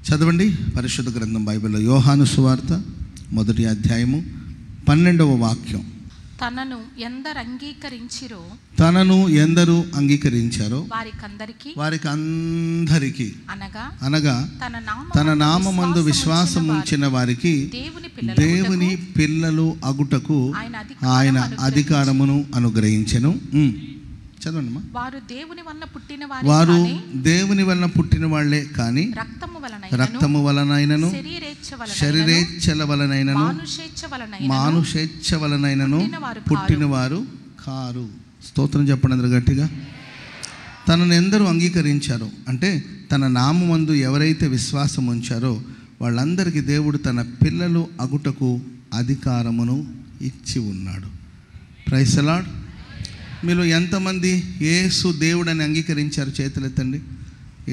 చదవండి పరిశుద్ధ గ్రంథం బైబిల్లో యోహాను సువార్త 1వ అధ్యాయము 12వ వాక్యం. తనను ఎందరు అంగీకరించారో వారికందరికి అనగా తన నామమందు విశ్వాసం ఉంచిన వారికి దేవుని పిల్లలు అగుటకు ఆయన అధికారమును అనుగ్రహించెను. చదవండి. వారు దేవుని వలన పుట్టిన వాళ్ళే కానీ రక్తము వలనైనను శరీరేచ్ఛల వలనైనను మానుషేచ్ఛ వలనైనను పుట్టినవారు కారు. స్తోత్రం చెప్పండి అందరూ గట్టిగా. తనను ఎందరూ అంగీకరించారో అంటే తన నామమందు ఎవరైతే విశ్వాసం ఉంచారో వాళ్ళందరికీ దేవుడు తన పిల్లలు అగుటకు అధికారమును ఇచ్చి ఉన్నాడు. Praise the lord. మీరు ఎంతమంది యేసు దేవుడని అంగీకరించారు? చేతులెత్తండి.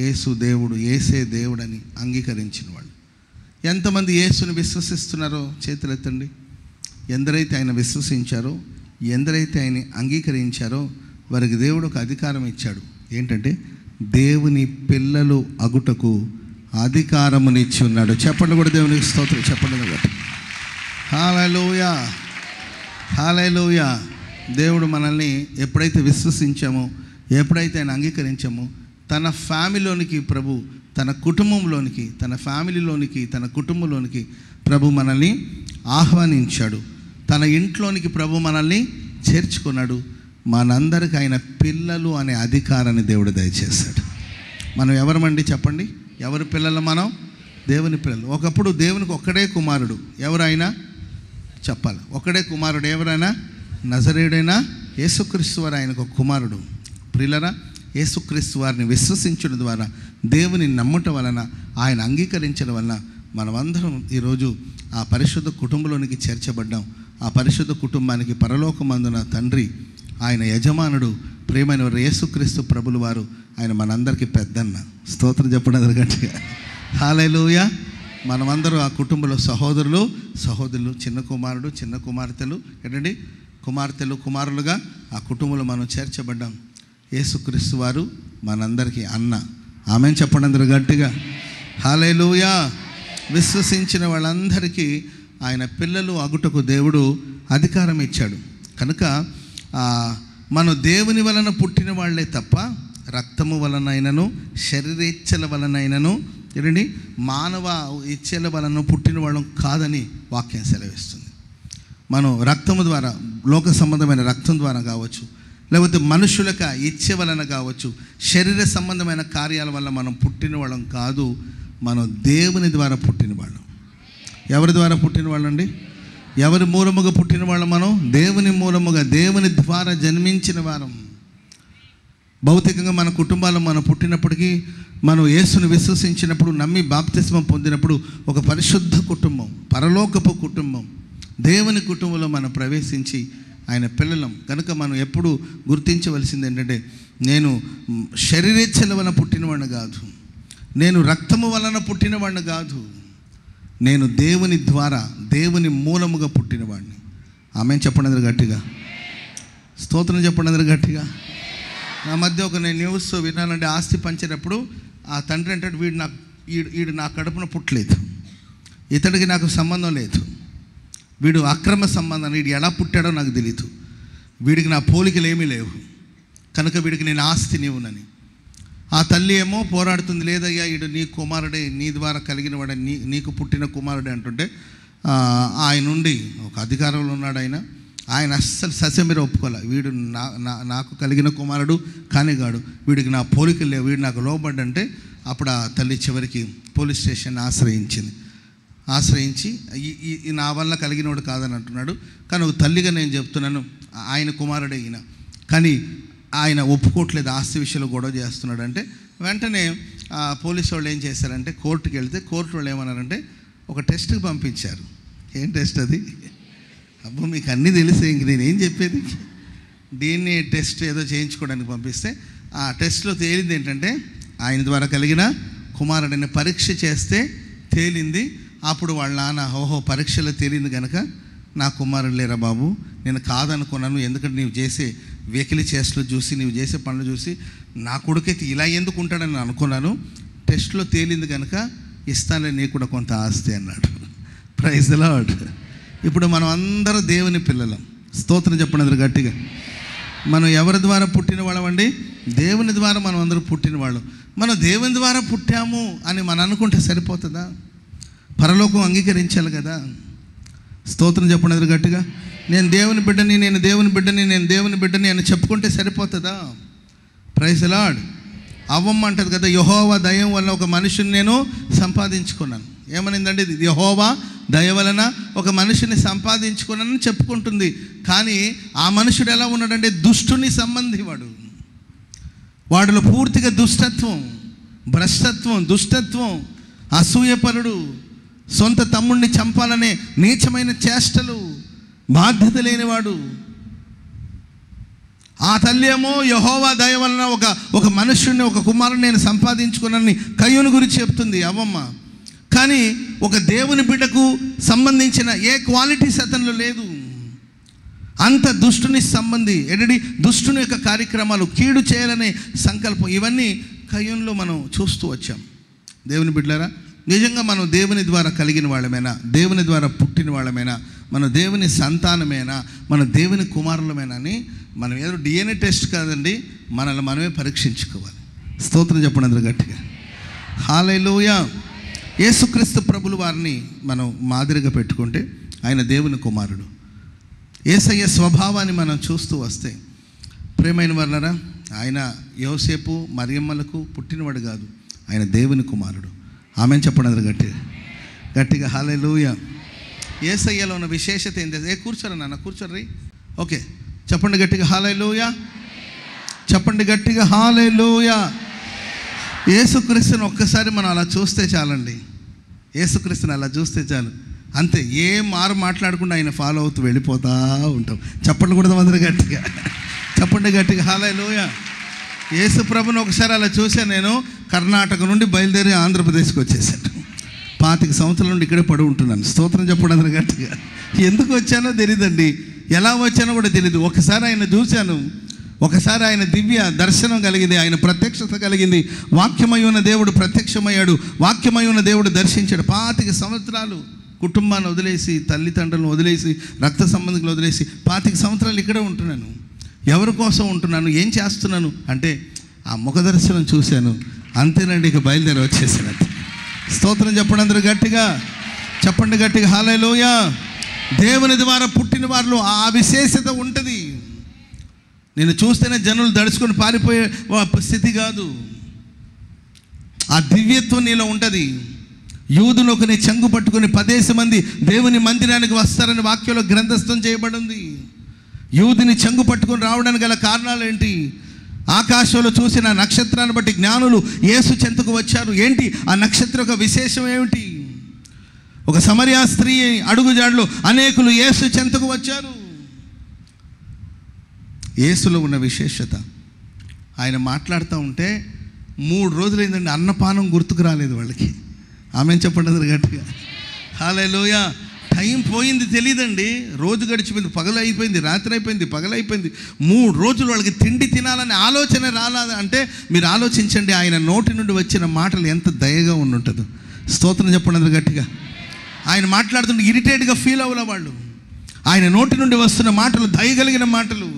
యేసు దేవుడు, యేసే దేవుడని అంగీకరించిన వాళ్ళు ఎంతమంది యేసుని విశ్వసిస్తున్నారో చేతులెత్తండి. ఎందరైతే ఆయన విశ్వసించారో, ఎందరైతే ఆయన అంగీకరించారో వారికి దేవుడు ఒక అధికారం ఇచ్చాడు. ఏంటంటే దేవుని పిల్లలు అగుటకు అధికారమునిచ్చి ఉన్నాడు. చెప్పండి కూడా దేవునికి స్తోత్రం. చెప్పండి కాబట్టి హల్లెలూయా, హల్లెలూయా. దేవుడు మనల్ని ఎప్పుడైతే విశ్వసించామో, ఎప్పుడైతే ఆయన అంగీకరించామో తన ఫ్యామిలీలోనికి ప్రభు, తన కుటుంబంలోనికి, తన ఫ్యామిలీలోనికి, తన కుటుంబంలోనికి ప్రభు మనల్ని ఆహ్వానించాడు. తన ఇంట్లోనికి ప్రభు మనల్ని చేర్చుకున్నాడు. మనందరికీ ఆయన పిల్లలు అనే అధికారాన్ని దేవుడు దయచేశాడు. మనం ఎవరమండి చెప్పండి? ఎవరి పిల్లలు? మనం దేవుని పిల్లలు. ఒకప్పుడు దేవునికి ఒక్కడే కుమారుడు. ఎవరైనా చెప్పాలి. ఒక్కడే కుమారుడు. ఎవరైనా? నజరేయుడైన యేసుక్రీస్తు వారు ఆయనకు ఒక కుమారుడు. ప్రియులరా, యేసుక్రీస్తు వారిని విశ్వసించడం ద్వారా, దేవుని నమ్మటం వలన, ఆయన అంగీకరించడం వలన మనమందరం ఈరోజు ఆ పరిశుద్ధ కుటుంబంలోనికి చేర్చబడ్డాం. ఆ పరిశుద్ధ కుటుంబానికి పరలోకమందున తండ్రి, ఆయన యజమానుడు, ప్రియమైన యేసుక్రీస్తు ప్రభులు వారు, ఆయన మనందరికీ పెద్దన్న. స్తోత్రం చెప్పండి అందరి గట్టిగా. హల్లెలూయా. మనమందరూ ఆ కుటుంబంలో సహోదరులు, చిన్న కుమారుడు, చిన్న కుమార్తెలు, ఏంటండి కుమార్తెలు, కుమారులుగా ఆ కుటుంబంలో మనం చేర్చబడ్డాం. యేసుక్రీస్తు వారు మనందరికీ అన్న. ఆమేన్ చెప్పండి అందరూ గట్టిగా. హల్లెలూయా. విశ్వసించిన వాళ్ళందరికీ ఆయన పిల్లలు అగుటకు దేవుడు అధికారం ఇచ్చాడు. కనుక మనం దేవుని వలన పుట్టిన వాళ్ళే తప్ప రక్తము వలనైనను శరీరేచ్ఛల వలనైనను ఏంటండి మానవ ఇచ్ఛల వలన పుట్టిన వాళ్ళం కాదని వాక్యం సెలవిస్తుంది. మనం రక్తము ద్వారా, లోక సంబంధమైన రక్తం ద్వారా కావచ్చు, లేకపోతే మనుషులక ఇచ్చ వలన కావచ్చు, శరీర సంబంధమైన కార్యాల వల్ల మనం పుట్టిన వాళ్ళం కాదు. మనం దేవుని ద్వారా పుట్టిన వాళ్ళం. ఎవరి ద్వారా పుట్టిన వాళ్ళండి? ఎవరి మూలముగా పుట్టిన వాళ్ళం? మనం దేవుని మూలముగా, దేవుని ద్వారా జన్మించిన వారం. భౌతికంగా మన కుటుంబాలు మనం పుట్టినప్పటికీ, మనం యేసుని విశ్వసించినప్పుడు, నమ్మి బాప్తిస్మం పొందినప్పుడు ఒక పరిశుద్ధ కుటుంబం, పరలోకపు కుటుంబం, దేవుని కుటుంబంలో మనం ప్రవేశించి ఆయన పిల్లలం. కనుక మనం ఎప్పుడు గుర్తించవలసింది ఏంటంటే, నేను శరీరేచ్ఛల వలన పుట్టినవాడిని కాదు, నేను రక్తము వలన పుట్టినవాడిని కాదు, నేను దేవుని ద్వారా, దేవుని మూలముగా పుట్టినవాడిని. ఆమెన్ చెప్పండి అందరు గట్టిగా. స్తోత్రం చెప్పండి అందరు గట్టిగా. నా మధ్య ఒక నేను న్యూస్ వినాలంటే, ఆస్తి పంచినప్పుడు ఆ తండ్రి అంటాడు, వీడు నా కడుపున పుట్టలేదు, ఇతడికి నాకు సంబంధం లేదు, వీడు అక్రమ సంబంధం, వీడు ఎలా పుట్టాడో నాకు తెలియదు, వీడికి నా పోలికలు ఏమీ లేవు, కనుక వీడికి నేను ఆస్తి నీవునని. ఆ తల్లి ఏమో పోరాడుతుంది, లేదయ్యా వీడు నీ కుమారుడే, నీ ద్వారా కలిగిన వాడే, నీకు పుట్టిన కుమారుడే అంటుంటే, ఆయన నుండి ఒక అధికారంలో ఉన్నాడు ఆయన అస్సలు సస్యమీర ఒప్పుకోలే. వీడు నాకు కలిగిన కుమారుడు కానిగాడు, వీడికి నా పోలికలు లేవు, వీడు నాకు లోబడ్డంటే అప్పుడు ఆ తల్లి చివరికి పోలీస్ స్టేషన్ ఆశ్రయించి నా వల్ల కలిగినవాడు కాదని అంటున్నాడు. కానీ ఒక తల్లిగా నేను చెప్తున్నాను, ఆయన కుమారుడే ఈయన, కానీ ఆయన ఒప్పుకోవట్లేదు, ఆస్తి విషయంలో గొడవ చేస్తున్నాడు. అంటే వెంటనే పోలీసు వాళ్ళు ఏం చేశారంటే, కోర్టుకి వెళ్తే కోర్టు వాళ్ళు ఏమన్నారంటే ఒక టెస్ట్కి పంపించారు. ఏం టెస్ట్ అది? అబ్బో మీకు అన్నీ తెలిసే, ఇంక నేనేం చెప్పేది. DNA టెస్ట్ ఏదో చేయించుకోవడానికి పంపిస్తే ఆ టెస్ట్లో తేలింది ఏంటంటే, ఆయన ద్వారా కలిగిన కుమారుడిని పరీక్ష చేస్తే తేలింది. అప్పుడు వాళ్ళ నాన్న, ఓహో పరీక్షలో తేలింది కనుక నా కుమారుడు లేరా బాబు, నేను కాదనుకున్నాను, ఎందుకంటే నీవు చేసే వెకిలి చేష్టలు చూసి, నీవు చేసే పనులు చూసి నా కొడుకైతే ఇలా ఎందుకు ఉంటాడని అనుకున్నాను, టెస్ట్లో తేలింది కనుక ఇస్తానులే నీకు కూడా కొంత ఆస్తి అన్నాడు. Praise the lord. ఇప్పుడు మనం అందరూ దేవుని పిల్లలం. స్తోత్రం చెప్పండి గట్టిగా. మనం ఎవరి ద్వారా పుట్టిన వాళ్ళం అండి? దేవుని ద్వారా మనం అందరూ పుట్టిన వాళ్ళం. మనం దేవుని ద్వారా పుట్టాము అని మనం అనుకుంటే సరిపోతుందా? పరలోకం అంగీకరించాలి కదా. స్తోత్రం చెప్పండి గట్టిగా. నేను దేవుని బిడ్డని, నేను దేవుని బిడ్డని, నేను దేవుని బిడ్డని అని చెప్పుకుంటే సరిపోతుందా? Praise the lord. అవ్వమ్మ అంటది కదా, యెహోవా దయ వల్ల ఒక మనిషిని నేను సంపాదించుకున్నాను. ఏమనిందండి? యెహోవా దయ వలన ఒక మనిషిని సంపాదించుకున్నానని చెప్పుకుంటుంది. కానీ ఆ మనుషుడు ఎలా ఉన్నాడంటే దుష్టుని సంబంధి. వాడిలో పూర్తిగా దుష్టత్వం, భ్రష్టత్వం, దుష్టత్వం, అసూయపరుడు, సొంత తమ్ముడిని చంపాలనే నీచమైన చేష్టలు, బాధ్యత లేనివాడు. ఆ తల్లి ఏమో యెహోవా దయ వలన ఒక మనుష్యుడిని, ఒక కుమారుని నేను సంపాదించుకున్నానని కయ్యూను గురించి చెప్తుంది అవ్వమ్మ. కానీ ఒక దేవుని బిడ్డకు సంబంధించిన ఏ క్వాలిటీస్ అతనిలో లేదు. అంత దుష్టుని సంబంధి. ఏంటంటే దుష్టుని యొక్క కార్యక్రమాలు, కీడు చేయాలనే సంకల్పం, ఇవన్నీ కయ్యూనులో మనం చూస్తూ వచ్చాం. దేవుని బిడ్డలారా, నిజంగా మనం దేవుని ద్వారా కలిగిన వాళ్ళమేనా? దేవుని ద్వారా పుట్టిన వాళ్ళమేనా? మన దేవుని సంతానమేనా? మన దేవుని కుమారులమేనా అని మనం ఏదో DNA టెస్ట్ కాదండి, మనల్ని మనమే పరీక్షించుకోవాలి. స్తోత్రం చెప్పండి అందరూ గట్టిగా. హల్లెలూయా. యేసుక్రీస్తు ప్రభులు వారిని మనం మాదిరిగా పెట్టుకుంటే ఆయన దేవుని కుమారుడు. యేసయ్య స్వభావాన్ని మనం చూస్తూ వస్తే ప్రియమైన వారులారా, ఆయన యోసేపు మరియమ్మలకు పుట్టినవాడు కాదు, ఆయన దేవుని కుమారుడు. ఆమెను చెప్పండి అందరూ గట్టిగా గట్టిగా. హల్లెలూయా. యేసయ్యలో ఉన్న విశేషత ఏంటి? కూర్చోరా నాన్న, కూర్చోర్రీ. ఓకే, చెప్పండి గట్టిగా హల్లెలూయా. చెప్పండి గట్టిగా హల్లెలూయా. యేసుక్రీస్తుని ఒక్కసారి మనం అలా చూస్తే చాలండి. యేసుక్రీస్తుని అలా చూస్తే చాలు, అంతే. ఏ మారు మాట్లాడకుండా ఆయన ఫాలో అవుతూ వెళ్ళిపోతూ ఉంటాం. చెప్పండి కూడా అందరూ గట్టిగా. చెప్పండి గట్టిగా హల్లెలూయా. యేసు ప్రభుని ఒకసారి అలా చూశాను నేను. కర్ణాటక నుండి బయలుదేరి ఆంధ్రప్రదేశ్కి వచ్చేసాను. 25 సంవత్సరాల నుండి ఇక్కడే పడి ఉంటున్నాను. స్తోత్రం చెప్పండి అందరూ గట్టిగా. ఎందుకు వచ్చానో తెలియదండి, ఎలా వచ్చానో కూడా తెలియదు. ఒకసారి ఆయన చూశాను, ఒకసారి ఆయన దివ్య దర్శనం కలిగింది, ఆయన ప్రత్యక్షత కలిగింది. వాక్యమై ఉన్న దేవుడు ప్రత్యక్షమయ్యాడు, వాక్యమై ఉన్న దేవుడు దర్శించాడు. 25 సంవత్సరాలు కుటుంబాన్ని వదిలేసి, తల్లిదండ్రులను వదిలేసి, రక్త సంబంధికులు వదిలేసి 25 సంవత్సరాలు ఇక్కడే ఉంటున్నాను. ఎవరి కోసం ఉంటున్నాను, ఏం చేస్తున్నాను అంటే ఆ ముఖ దర్శనం చూశాను, అంతేనండి, ఇక బయలుదేరి వచ్చేసాను. స్తోత్రం చెప్పండి అందరూ గట్టిగా. చెప్పండి గట్టిగా హల్లెలూయా. దేవుని ద్వారా పుట్టిన వారిలో ఆ విశేషత ఉంటుంది. నేను చూస్తేనే జనులు దడుచుకొని పారిపోయే స్థితి కాదు, ఆ దివ్యత్వం నీలో ఉంటుంది. యూదులకు నీ చెంగు పట్టుకుని 10 మంది దేవుని మందిరానికి వస్తారని వాక్యంలో గ్రంథస్థం చేయబడి ఉంది. యూదుని చెంగు పట్టుకొని రావడానికి గల కారణాలు ఏంటి? ఆకాశంలో చూసిన నక్షత్రాన్ని బట్టి జ్ఞానులు యేసు చెంతకు వచ్చారు. ఏంటి ఆ నక్షత్రం యొక్క విశేషం ఏమిటి? ఒక సమరియా స్త్రీ అడుగుజాడలో అనేకులు యేసు చెంతకు వచ్చారు. యేసులో ఉన్న విశేషత, ఆయన మాట్లాడుతూ ఉంటే 3 రోజులైందండి, అన్నపానం గుర్తుకు రాలేదు వాళ్ళకి. ఆమెను చెప్పండి అందరు గట్టిగా హల్లెలూయా. టైం పోయింది తెలియదండి, రోజు గడిచిపోయింది, పగలు అయిపోయింది, రాత్రి అయిపోయింది, పగలు అయిపోయింది. 3 రోజులు వాళ్ళకి తిండి తినాలని ఆలోచన రాలేదు. అంటే మీరు ఆలోచించండి, ఆయన నోటి నుండి వచ్చిన మాటలు ఎంత దయగా ఉంటుందో. స్తోత్రం చెప్పండి అందరు గట్టిగా. ఆయన మాట్లాడుతుంటే ఇరిటేట్గా ఫీల్ అవ్వలే వాళ్ళు. ఆయన నోటి నుండి వస్తున్న మాటలు దయగలిగిన మాటలు.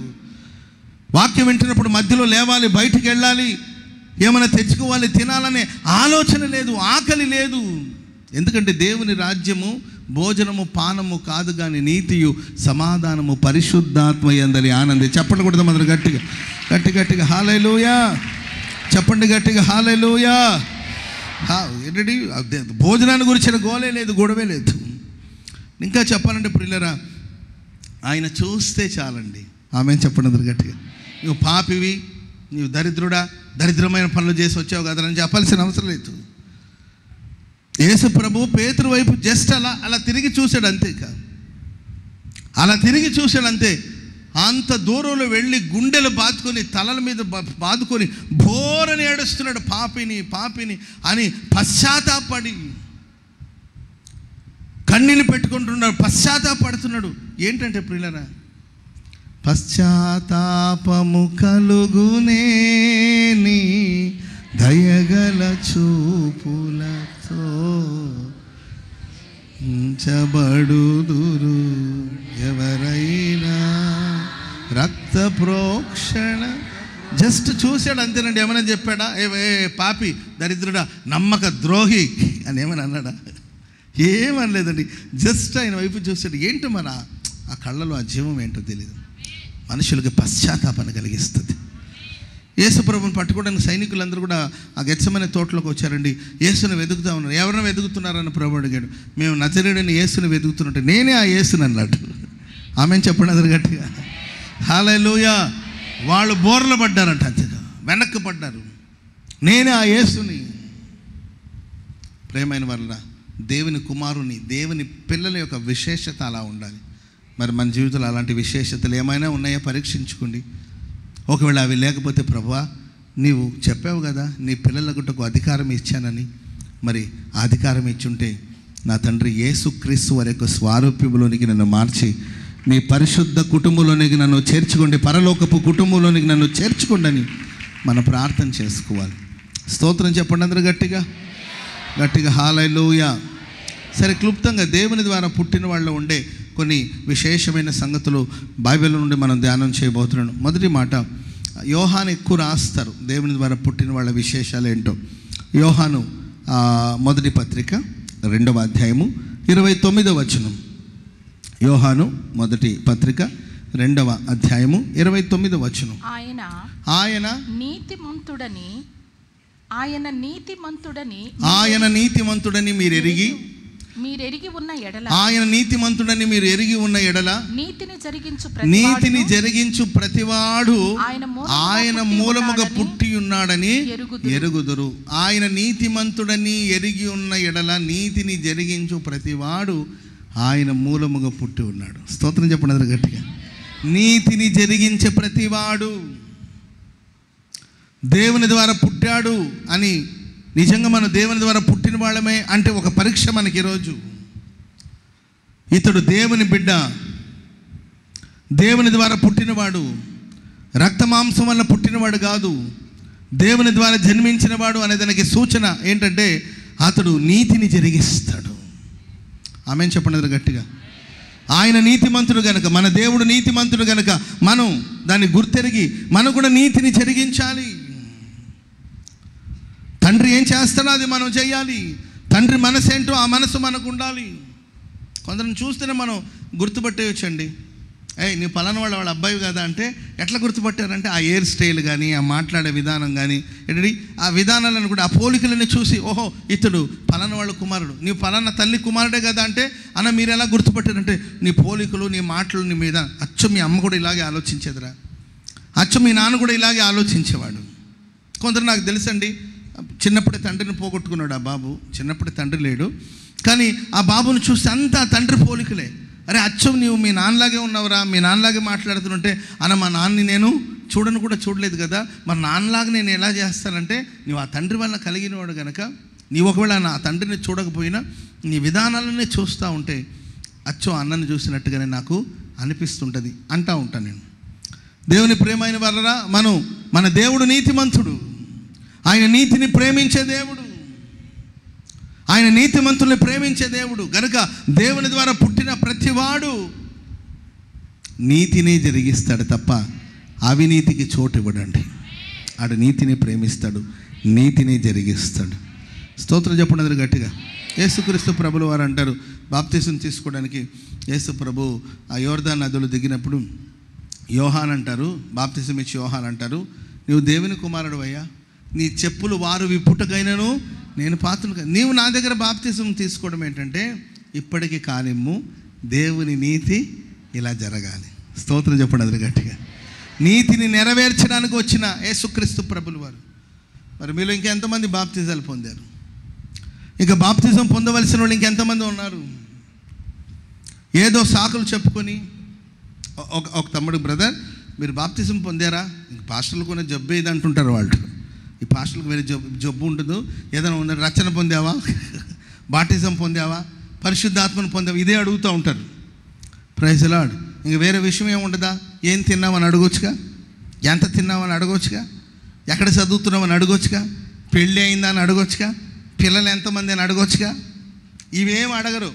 వాక్యం వింటున్నప్పుడు మధ్యలో లేవాలి, బయటికి వెళ్ళాలి, ఏమైనా తెచ్చుకోవాలి, తినాలనే ఆలోచన లేదు, ఆకలి లేదు. ఎందుకంటే దేవుని రాజ్యము భోజనము పానము కాదు కానీ నీతియు సమాధానము పరిశుద్ధాత్మ యందలి ఆనంది. చెప్పండి కూడా అందరూ గట్టిగా గట్టిగా హల్లెలూయా. చెప్పండి గట్టిగా హల్లెలూయా. ఏంటండి భోజనాన్ని గురించిన గోలే లేదు, గొడవే లేదు. ఇంకా చెప్పాలంటే ప్రియులరా, ఆయన చూస్తే చాలండి. ఆమెను చెప్పండి అందరు గట్టిగా. నువ్వు పాపివి, నీవు దరిద్రుడా, దరిద్రమైన పనులు చేసి వచ్చావు కదా అని చెప్పాల్సిన అవసరం లేదు. యేసు ప్రభు పేతురు వైపు జస్ట్ అలా తిరిగి చూశాడు అంతే. అలా తిరిగి చూశాడు అంతే. అంత దూరంలో వెళ్ళి గుండెలు బాదుకొని, తలల మీద బాదుకొని బోరని ఏడుస్తున్నాడు. పాపిని అని పశ్చాత్తాపడి కన్నీళ్ళు పెట్టుకుంటున్నాడు, పశ్చాత్తాపడుతున్నాడు. ఏంటంటే ప్రియులరా, పశ్చాత్తాపము కలుగునే నీ దయగల చూపులతో రక్షించబడుదురు ఎవరైనా రక్త ప్రోక్షణ. జస్ట్ చూశాడు అంతేనండి. ఏమైనా చెప్పాడా? ఏ పాపి, దరిద్రుడా, నమ్మక ద్రోహి అని ఏమని అన్నాడా? ఏమనలేదండి. జస్ట్ ఆయన వైపు చూశాడు. ఏంటో మన ఆ కళ్ళలో ఆ జీవం ఏంటో తెలియదు. మనుషులకి పశ్చాత్తాపాన్ని కలిగిస్తుంది. యేసుప్రభుని పట్టుకోవడానికి సైనికులందరూ కూడా ఆ గెత్సెమనే తోటలోకి వచ్చారండి. యేసుని వెతుకుతూ ఉన్నారు. ఎవరిని వెతుకుతున్నారని ప్రభు అడిగాడు. మేము నజరేయుడైన యేసుని వెతుకుతున్నట్టు. నేనే ఆ యేసుని అన్నాడు. ఆమెను చెప్పండి అందరు గట్టిగా. హల్లెలూయా. వాళ్ళు బోర్లు పడ్డారంట, అంతేగా వెనక్కి పడ్డారు. నేనే ఆ యేసుని. ప్రేమైన వల్ల దేవుని కుమారుని, దేవుని పిల్లల యొక్క విశేషత అలా ఉండాలి. మరి మన జీవితంలో అలాంటి విశేషతలు ఏమైనా ఉన్నాయో పరీక్షించుకోండి. ఒకవేళ అవి లేకపోతే ప్రభువా నీవు చెప్పావు కదా నీ పిల్లలకు అధికారం ఇచ్చానని, మరి ఆ అధికారం ఇచ్చుంటే నా తండ్రి యేసుక్రీస్తు వారి యొక్క స్వారూప్యములోనికి నన్ను మార్చి మీ పరిశుద్ధ కుటుంబంలోనికి నన్ను చేర్చుకోండి, పరలోకపు కుటుంబంలోనికి నన్ను చేర్చుకోండి అని మనం ప్రార్థన చేసుకోవాలి. స్తోత్రం చెప్పండి అందరూ గట్టిగా గట్టిగా. హల్లెలూయా. సరే, క్లుప్తంగా దేవుని ద్వారా పుట్టిన వాళ్ళు ఉండే కొన్ని విశేషమైన సంగతులు బైబిల్ నుండి మనం ధ్యానం చేయబోతున్నాను. మొదటి మాట, యోహాను ఎక్కువ రాస్తారు దేవుని ద్వారా పుట్టిన వాళ్ళ విశేషాలు ఏంటో. యోహాను మొదటి పత్రిక 2వ అధ్యాయము 29వ వచనం. యోహాను మొదటి పత్రిక 2వ అధ్యాయము 29వ వచనం. ఆయన నీతిమంతుడని మీరు ఎరిగి ఉన్న ఎడల, ఆయన నీతిమంతుడని మీరు ఎరిగి ఉన్న ఎడల నీతిని జరిగించు ప్రతివాడు ఆయన మూలముగా పుట్టి ఉన్నాడని ఎరుగుదురు. ఆయన నీతిమంతుడని ఎరిగి ఉన్న ఎడల నీతిని జరిగించు ప్రతివాడు ఆయన మూలముగా పుట్టి ఉన్నాడు. స్తోత్రం చెప్పండి అందరూ గట్టిగా. నీతిని జరిగించే ప్రతివాడు దేవుని ద్వారా పుట్టాడు అని. నిజంగా మనం దేవుని ద్వారా పుట్టిన వాళ్ళమే అంటే ఒక పరీక్ష మనకి ఈరోజు. ఇతడు దేవుని బిడ్డ, దేవుని ద్వారా పుట్టినవాడు, రక్త మాంసం వల్ల పుట్టినవాడు కాదు, దేవుని ద్వారా జన్మించినవాడు అనే దానికి సూచన ఏంటంటే అతడు నీతిని జరిగిస్తాడు. ఆమెను చెప్పండి గట్టిగా. ఆయన నీతిమంతుడు గనక, మన దేవుడు నీతిమంతుడు గనక మనం దాన్ని గుర్తెరిగి మనం కూడా నీతిని జరిగించాలి. తండ్రి ఏం చేస్తాడో అది మనం చేయాలి. తండ్రి మనసు ఏంటో ఆ మనసు మనకు ఉండాలి. కొందరిని చూస్తేనే మనం గుర్తుపట్టేయచ్చండి. నీ పలానా వాళ్ళ అబ్బాయి కదా అంటే ఎట్లా గుర్తుపట్టారంటే ఆ హెయిర్ స్టైల్ కానీ, ఆ మాట్లాడే విధానం కానీ, ఏంటి ఆ విధానాలను కూడా, ఆ పోలికలని చూసి ఓహో ఇతడు పలానా వాళ్ళ కుమారుడు, నీ పలానా తల్లి కుమారుడే కదా అంటే అన్న మీరు ఎలా గుర్తుపట్టారంటే నీ పోలికలు, నీ మాటలు, నీ మీద అచ్చం మీ అమ్మ కూడా ఇలాగే ఆలోచించేదిరా, అచ్చం మీ నాన్న కూడా ఇలాగే ఆలోచించేవాడు. కొందరు నాకు తెలుసండి, చిన్నప్పుడే తండ్రిని పోగొట్టుకున్నాడు ఆ బాబు. చిన్నప్పుడే తండ్రి లేడు, కానీ ఆ బాబుని చూస్తే అంతా తండ్రి పోలికలే. అరే అచ్చం నీవు మీ నాన్నలాగే ఉన్నావురా, మీ నాన్నలాగే మాట్లాడుతుంటే అన్న మా నాన్నని నేను చూడను కూడా చూడలేదు కదా, మరి నాన్నలాగా నేను ఎలా చేస్తానంటే నువ్వు ఆ తండ్రి వల్ల కలిగినవాడు కనుక నీవు ఒకవేళ నా తండ్రిని చూడకపోయినా నీ విధానాలనే చూస్తూ ఉంటే అచ్చం అన్నని చూసినట్టుగానే నాకు అనిపిస్తుంటుంది అంటూ ఉంటాను నేను. దేవుని ప్రేమైన వలన మన దేవుడు నీతిమంతుడు, ఆయన నీతిని ప్రేమించే దేవుడు, ఆయన నీతిమంతుల్ని ప్రేమించే దేవుడు గనుక దేవుని ద్వారా పుట్టిన ప్రతివాడు నీతిని జరిగిస్తాడు తప్ప అవినీతికి చోటు ఇవ్వడండి. ఆడు నీతిని ప్రేమిస్తాడు, నీతిని జరిగిస్తాడు. స్తోత్రం చెప్పండి అందరూ గట్టిగా. యేసుక్రీస్తు ప్రభులు వారు అంటారు, బాప్తిసం తీసుకోవడానికి యేసు ప్రభు ఆ యోర్దాను నదులు దిగినప్పుడు యోహాన్ అంటారు, బాప్తిసం ఇచ్చి యోహాన్ అంటారు, నీవు దేవుని కుమారుడు అయ్యా, నీ చెప్పులు వారు విప్పుటకైనను నేను పాత్రను. నీవు నా దగ్గర బాప్తిసం తీసుకోవడం ఏంటంటే ఇప్పటికీ కానిమ్ము దేవుని నీతి ఇలా జరగాలి. స్తోత్రం చెప్పండి అది గట్టిగా. నీతిని నెరవేర్చడానికి వచ్చిన యేసుక్రీస్తు ప్రభులు వారు. మరి మీలో ఇంకెంతమంది బాప్తిజాలు పొందారు? ఇంకా బాప్తిజం పొందవలసిన వాళ్ళు ఇంకెంతమంది ఉన్నారు? ఏదో సాకులు చెప్పుకొని ఒక తమ్ముడు, బ్రదర్ మీరు బాప్తిజం పొందారా? ఇంక పాస్టర్లు కొనే జబ్బు ఏది అంటుంటారు వాళ్ళు. ఈ పాస్టర్లకు వేరే జబ్బు ఉంటుందో ఏదైనా ఉందని, రచన పొందావా, బాప్టిజం పొందావా, పరిశుద్ధాత్మను పొందావా, ఇదే అడుగుతూ ఉంటారు. Praise the lord. ఇంక వేరే విషయం ఏముండదా? ఏం తిన్నామని అడగొచ్చుగా, ఎంత తిన్నామని అడగొచ్చుగా, ఎక్కడ చదువుతున్నామని అడగొచ్చుగా, పెళ్ళి అయిందా అని అడగొచ్చుగా, పిల్లలు ఎంతమంది అని అడగొచ్చుగా. ఇవేం అడగరు.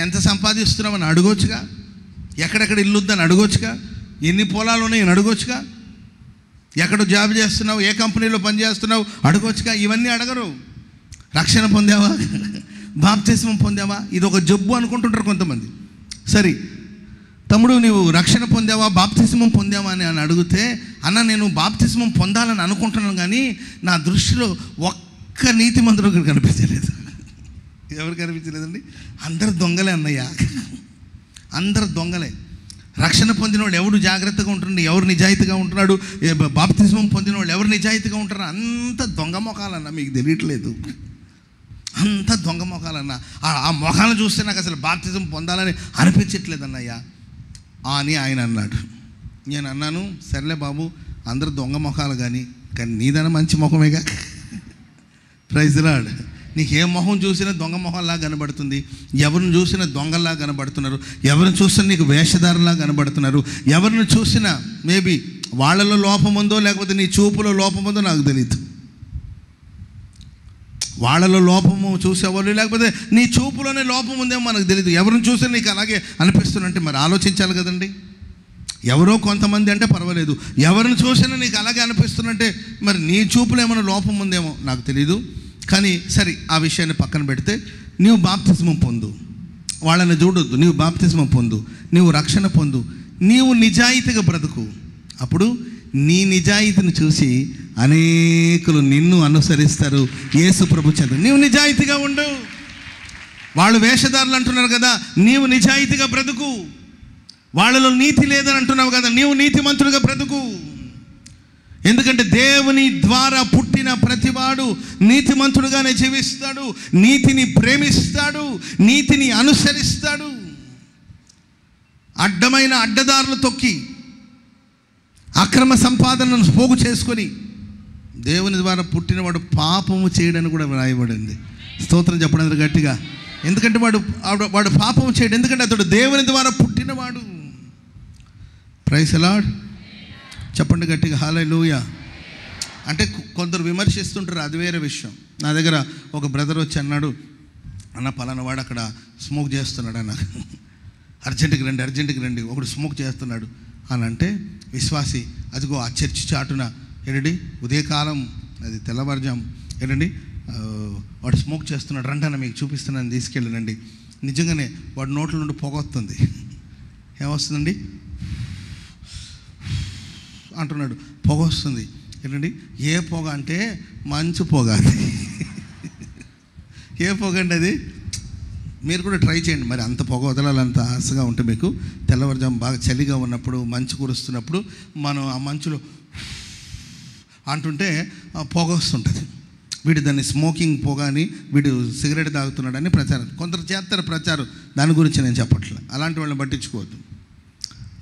ఎంత సంపాదిస్తున్నామని అడగొచ్చుగా, ఎక్కడెక్కడ ఇల్లు ఉందని అడగొచ్చుగా, ఎన్ని పొలాలు ఉన్నాయని అడగొచ్చుగా, ఎక్కడ జాబ్ చేస్తున్నావు, ఏ కంపెనీలో పనిచేస్తున్నావు అడగొచ్చుగా. ఇవన్నీ అడగరు. రక్షణ పొందావా, బాప్తిస్మం పొందావా, ఇది ఒక జబ్బు అనుకుంటుంటారు కొంతమంది. సరే తమ్ముడు, నీవు రక్షణ పొందావా, బాప్తిస్మం పొందావా అని అడిగితే, అన్న నేను బాప్తిస్మం పొందాలని అనుకుంటున్నాను, కానీ నా దృష్టిలో ఒక్క నీతిమంతుడు ఒకరు కనిపించలేదు. ఎవరు కనిపించలేదండి? అందరు దొంగలే అన్నయ్య, అందరు దొంగలే. రక్షణ పొందిన వాళ్ళు ఎవడు జాగ్రత్తగా ఉంటున్నాడు, ఎవరు నిజాయితీగా ఉంటున్నాడు, బాప్తిస్మం పొందిన వాళ్ళు ఎవరు నిజాయితీగా ఉంటారు, అంత దొంగ మొఖాలన్నా, మీకు తెలియట్లేదు. అంత దొంగ మొఖాలన్నా. ఆ మొఖాలను చూస్తే నాకు అసలు బాప్తిజం పొందాలని అనిపించట్లేదు అన్నయ్య అని ఆయన అన్నాడు. నేను అన్నాను, సర్లే బాబు, అందరూ దొంగ మొఖాలు కానీ నీదైనా మంచి మొఖమేగా. Praise lord. నీకు ఏ మొహం చూసినా దొంగ మొహంలా కనబడుతుంది, ఎవరిని చూసినా దొంగల్లా కనబడుతున్నారు, ఎవరిని చూసినా నీకు వేషధారులా కనబడుతున్నారు, ఎవరిని చూసినా మేబీ వాళ్ళలో లోపం ఉందో లేకపోతే నీ చూపులో లోపం ఉందో నాకు తెలియదు. వాళ్ళలో లోపము చూసేవాళ్ళు, లేకపోతే నీ చూపులోనే లోపం ఉందేమో మనకు తెలియదు. ఎవరిని చూసినా నీకు అలాగే అనిపిస్తున్నట్టే మరి ఆలోచించాలి కదండి. ఎవరో కొంతమంది అంటే పర్వాలేదు, ఎవరిని చూసినా నీకు అలాగే అనిపిస్తున్నట్టే మరి నీ చూపులో ఏమైనా లోపం ఉందేమో నాకు తెలీదు. కానీ సరే, ఆ విషయాన్ని పక్కన పెడితే, నీవు బాప్తిస్మం పొందు, వాళ్ళని చూడొద్దు, నీవు బాప్తిస్మం పొందు, నీవు రక్షణ పొందు, నీవు నిజాయితీగా బ్రతుకు. అప్పుడు నీ నిజాయితీని చూసి అనేకులు నిన్ను అనుసరిస్తారు. యేసు ప్రభు చెంత నీవు నిజాయితీగా ఉండు. వాళ్ళు వేషధారులు అంటున్నారు కదా, నీవు నిజాయితీగా బ్రతుకు. వాళ్ళలో నీతి లేదని అంటున్నావు కదా, నీవు నీతిమంతుడిగా బ్రతుకు. ఎందుకంటే దేవుని ద్వారా పుట్టిన ప్రతివాడు నీతిమంతుడుగానే జీవిస్తాడు, నీతిని ప్రేమిస్తాడు, నీతిని అనుసరిస్తాడు. అడ్డమైన అడ్డదారులు తొక్కి అక్రమ సంపాదనను పోగు చేసుకొని దేవుని ద్వారా పుట్టినవాడు పాపము చేయడానికి కూడా వ్రాయబడింది. స్తోత్రం చెప్పడానికి గట్టిగా. ఎందుకంటే వాడు పాపము చేయడు, ఎందుకంటే అతడు దేవుని ద్వారా పుట్టినవాడు. Praise the lord. చెప్పండి గట్టిగా హల్లెలూయా. అంటే కొందరు విమర్శిస్తుంటారు, అది వేరే విషయం. నా దగ్గర ఒక బ్రదర్ వచ్చి అన్నాడు, అన్న పలానా వాడు అక్కడ స్మోక్ చేస్తున్నాడు అన్న, అర్జెంటుకి రండి ఒకడు స్మోక్ చేస్తున్నాడు అని అంటే, విశ్వాసి అదిగో ఆ చర్చి చాటున ఏంటండి ఉదయకాలం, అది తెల్లవారుజాము ఏంటండి వాడు స్మోక్ చేస్తున్నాడు, రండి మీకు చూపిస్తున్నాను, తీసుకెళ్ళినండి. నిజంగానే వాడు నోట్ల నుండి పొగ వస్తుంది. ఏమొస్తుందండి అంటున్నాడు, పొగ వస్తుంది. ఏంటండి ఏ పొగ అంటే మంచు పొగ. అది ఏ పొగ అండి అది? మీరు కూడా ట్రై చేయండి. మరి అంత పొగ వదలాలంత ఆశగా ఉంటే మీకు తెల్లవారుజాము బాగా చలిగా ఉన్నప్పుడు, మంచు కురుస్తున్నప్పుడు మనం ఆ మంచులో అంటుంటే పొగ వస్తుంటుంది. వీడు దాన్ని స్మోకింగ్ పొగ అని, వీడు సిగరెట్ తాగుతున్నాడని ప్రచారం కొందరు చేస్తారు. ప్రచారం దాని గురించి నేను చెప్పట్లేదు, అలాంటి వాళ్ళని పట్టించుకోవద్దు.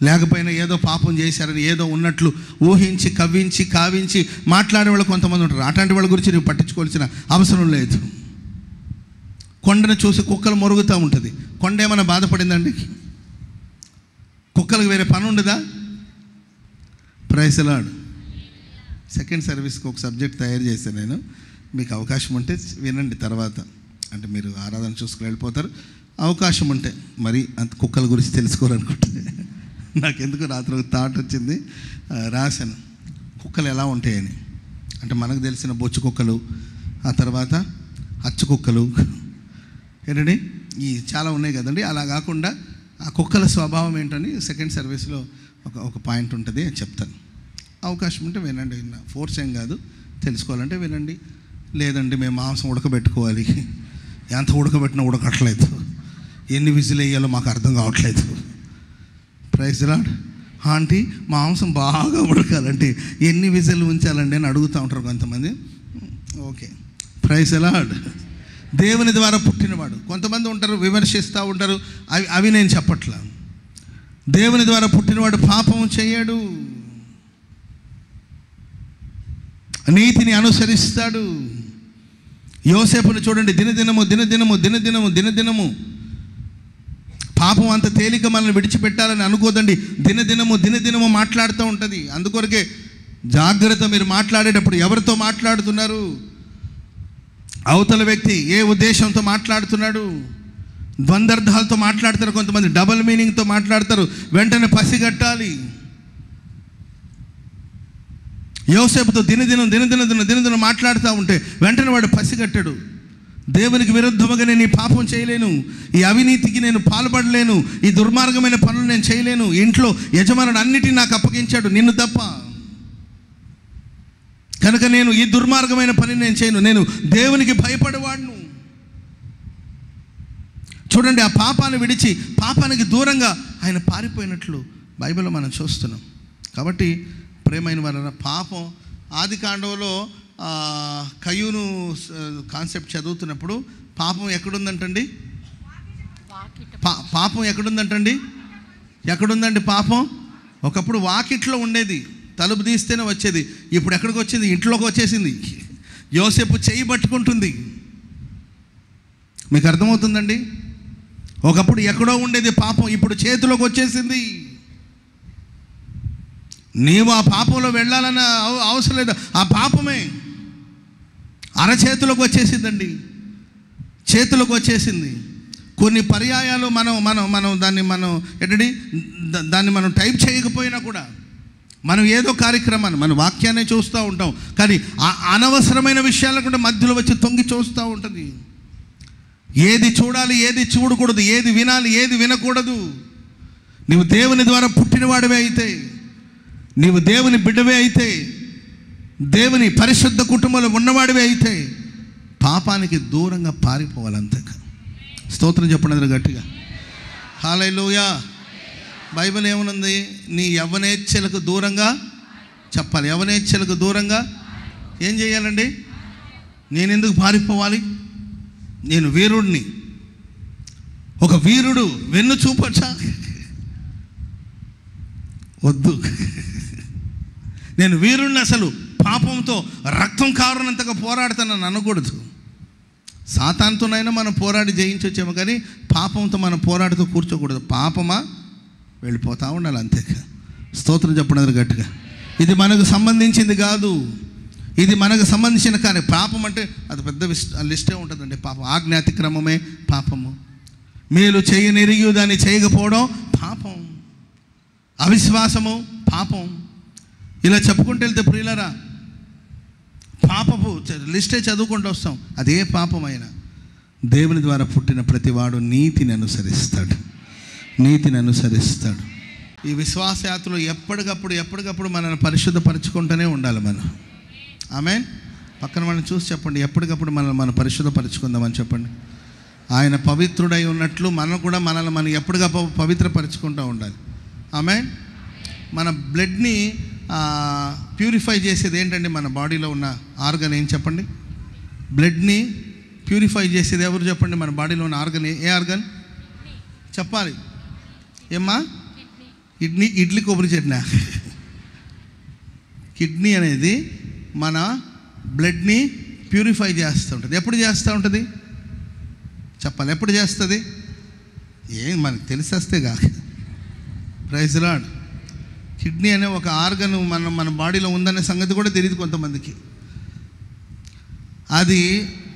లేకపోయినా ఏదో పాపం చేశారని ఏదో ఉన్నట్లు ఊహించి కవ్వించి కావించి మాట్లాడే వాళ్ళు కొంతమంది ఉంటారు. అట్లాంటి వాళ్ళ గురించి నువ్వు పట్టించుకోవాల్సిన అవసరం లేదు. కొండను చూసి కుక్కలు మొరుగుతూ ఉంటుంది. కొండ ఏమైనా బాధపడిందండి? కుక్కలకు వేరే పని ఉండదా? Praise the lord. సెకండ్ సర్వీస్కి ఒక సబ్జెక్ట్ తయారు చేశాను నేను. మీకు అవకాశం ఉంటే వినండి. తర్వాత అంటే మీరు ఆరాధన చూసుకుని వెళ్ళిపోతారు. అవకాశం ఉంటే మరి అంత కుక్కల గురించి తెలుసుకోవాలనుకుంటే, నాకెందుకు రాత్రి ఒక థాట్ వచ్చింది, రాశాను కుక్కలు ఎలా ఉంటాయని. అంటే మనకు తెలిసిన బొచ్చు కుక్కలు, ఆ తర్వాత అచ్చు కుక్కలు ఏంటండి ఈ చాలా ఉన్నాయి కదండి. అలా కాకుండా ఆ కుక్కల స్వభావం ఏంటని సెకండ్ సర్వీస్లో ఒక పాయింట్ ఉంటుంది, చెప్తాను. అవకాశం ఉంటే వినండి. ఫోర్స్ ఏం కాదు, తెలుసుకోవాలంటే వినండి. లేదండి మేము మాంసం ఉడకబెట్టుకోవాలి, ఎంత ఉడకబెట్టినా ఉడకట్లేదు, ఎన్ని విజిల్ వేయాలో మాకు అర్థం కావట్లేదు. Praise the lord. ఆంటీ మాంసం బాగా ఉడకాలంటే ఎన్ని విజిల్ ఉంచాలండి అని అడుగుతూ ఉంటారు కొంతమంది. Okay, praise the lord. దేవుని ద్వారా పుట్టినవాడు. కొంతమంది ఉంటారు విమర్శిస్తూ ఉంటారు, అవి నేను చెప్పట్లా. దేవుని ద్వారా పుట్టినవాడు పాపం చేయడు, నీతిని అనుసరిస్తాడు. యోసేపుని చూడండి, దినదినము పాపం అంత తేలిక మనల్ని విడిచిపెట్టాలని అనుకోదండి. దినదినము మాట్లాడుతూ ఉంటుంది. అందుకొరకే జాగ్రత్త, మీరు మాట్లాడేటప్పుడు ఎవరితో మాట్లాడుతున్నారు, అవతల వ్యక్తి ఏ ఉద్దేశంతో మాట్లాడుతున్నాడు ద్వంద్వర్థాలతో మాట్లాడతారు, కొంతమంది డబుల్ మీనింగ్తో మాట్లాడతారు. వెంటనే పసిగట్టాలి. యోసేపుతో దినదినం మాట్లాడుతూ ఉంటే వెంటనే వాడు పసిగట్టాడు. దేవునికి విరుద్ధముగా నేను ఈ పాపం చేయలేను, ఈ అవినీతికి నేను పాల్పడలేను, ఈ దుర్మార్గమైన పనులు నేను చేయలేను, ఇంట్లో యజమానుడు అన్నిటినీ నాకు అప్పగించాడు నిన్ను తప్ప, కనుక నేను ఈ దుర్మార్గమైన పని నేను చేయను, నేను దేవునికి భయపడేవాడును. చూడండి, ఆ పాపాన్ని విడిచి పాపానికి దూరంగా ఆయన పారిపోయినట్లు బైబిల్లో మనం చూస్తున్నాం. కాబట్టి ప్రేమైన వారన్నా, పాపం ఆది కాండంలో కయ్యూను కాన్సెప్ట్ చదువుతున్నప్పుడు పాపం ఎక్కడుందంటండి? పాపం ఎక్కడుందండి? పాపం ఒకప్పుడు వాకిట్లో ఉండేది, తలుపు తీస్తేనే వచ్చేది. ఇప్పుడు ఎక్కడికి వచ్చింది? ఇంట్లోకి వచ్చేసింది. యోసేపు చెయ్యి పట్టుకుంటుంది. మీకు అర్థమవుతుందండి? ఒకప్పుడు ఎక్కడో ఉండేది పాపం, ఇప్పుడు చేతిలోకి వచ్చేసింది. నీవు ఆ పాపంలో వెళ్ళాలన్న అవసరం లేదు, ఆ పాపమే అరచేతిలోకి వచ్చేసిందండి, చేతిలోకి వచ్చేసింది. కొన్ని పర్యాయాలు మనం దాన్ని మనం టైప్ చేయకపోయినా కూడా మనం ఏదో కార్యక్రమాన్ని మన వాక్యాన్ని చూస్తూ ఉంటాం, కానీ అనవసరమైన విషయాల కూడా మధ్యలో వచ్చి తొంగి చూస్తూ ఉంటుంది. ఏది చూడాలి, ఏది చూడకూడదు, ఏది వినాలి, ఏది వినకూడదు. నీవు దేవుని ద్వారా పుట్టినవాడివే అయితే, నీవు దేవుని బిడ్డవే అయితే, దేవుని పరిశుద్ధ కుటుంబంలో ఉన్నవాడివే అయితే పాపానికి దూరంగా పారిపోవాలంతగా. స్తోత్రం చెప్పండి గట్టిగా. హల్లెలూయా. బైబిల్ ఏమనుంది? నీ యవ్వనేచ్ఛలకు దూరంగా చెప్పాలి. యవ్వనేచ్ఛలకు దూరంగా ఏం చేయాలండి? నేను ఎందుకు పారిపోవాలి? నేను వీరుడిని. ఒక వీరుడు వెన్ను చూపచ్చా? వద్దు. నేను వీరుడిని, అసలు పాపంతో రక్తం కారునంతగా పోరాడుతానని అనకూడదు. సాతానుతోనైనా మనం పోరాడి జయించొచ్చేమో, కానీ పాపంతో మనం పోరాడుతూ కూర్చోకూడదు. పాపమా వెళ్ళిపోతూ ఉండాలి, అంతేగా. స్తోత్రం చెప్పడం గట్టిగా. ఇది మనకు సంబంధించింది కాదు, ఇది మనకు సంబంధించిన కానీ పాపం అంటే అది పెద్ద లిస్టే ఉంటుందండి. పాపం ఆజ్ఞాతిక్రమమే పాపము, మేలు చేయనెరిగి దాన్ని చేయకపోవడం పాపం, అవిశ్వాసము పాపం. ఇలా చెప్పుకుంటూ వెళ్తే ప్రియులారా, పాపపు లిస్టే చదువుకుంటూ వస్తాం. అదే పాపమైనా దేవుని ద్వారా పుట్టిన ప్రతివాడు నీతిని అనుసరిస్తాడు. ఈ విశ్వాసయాత్రలో ఎప్పటికప్పుడు మనల్ని పరిశుద్ధపరచుకుంటూనే ఉండాలి మనం. ఆమేన్. పక్కన వాళ్ళని చూసి చెప్పండి, ఎప్పటికప్పుడు మనం పరిశుద్ధపరచుకుందామని చెప్పండి. ఆయన పవిత్రుడై ఉన్నట్లు మనం కూడా మనం ఎప్పటికప్పుడు పవిత్రపరచుకుంటూ ఉండాలి. ఆమేన్. మన బ్లడ్ని ప్యూరిఫై చేసేది ఏంటండి? మన బాడీలో ఉన్న ఆర్గన్ ఏం చెప్పండి? బ్లడ్ని ప్యూరిఫై చేసేది ఎవరు చెప్పండి? మన బాడీలో ఉన్న ఆర్గన్ ఏ ఆర్గన్ చెప్పాలి? ఏమ్మా? ఇడ్లీ కొబ్బరి చట్నీ. కిడ్నీ అనేది మన బ్లడ్ని ప్యూరిఫై చేస్తూ ఉంటుంది. ఎప్పుడు చేస్తూ ఉంటుంది చెప్పాలి? ఎప్పుడు చేస్తుంది? ఏం మనకు తెలిసేస్తేగా. Praise lord. కిడ్నీ అనే ఒక ఆర్గన్ మన బాడీలో ఉందనే సంగతి కూడా తెలియదు కొంతమందికి. అది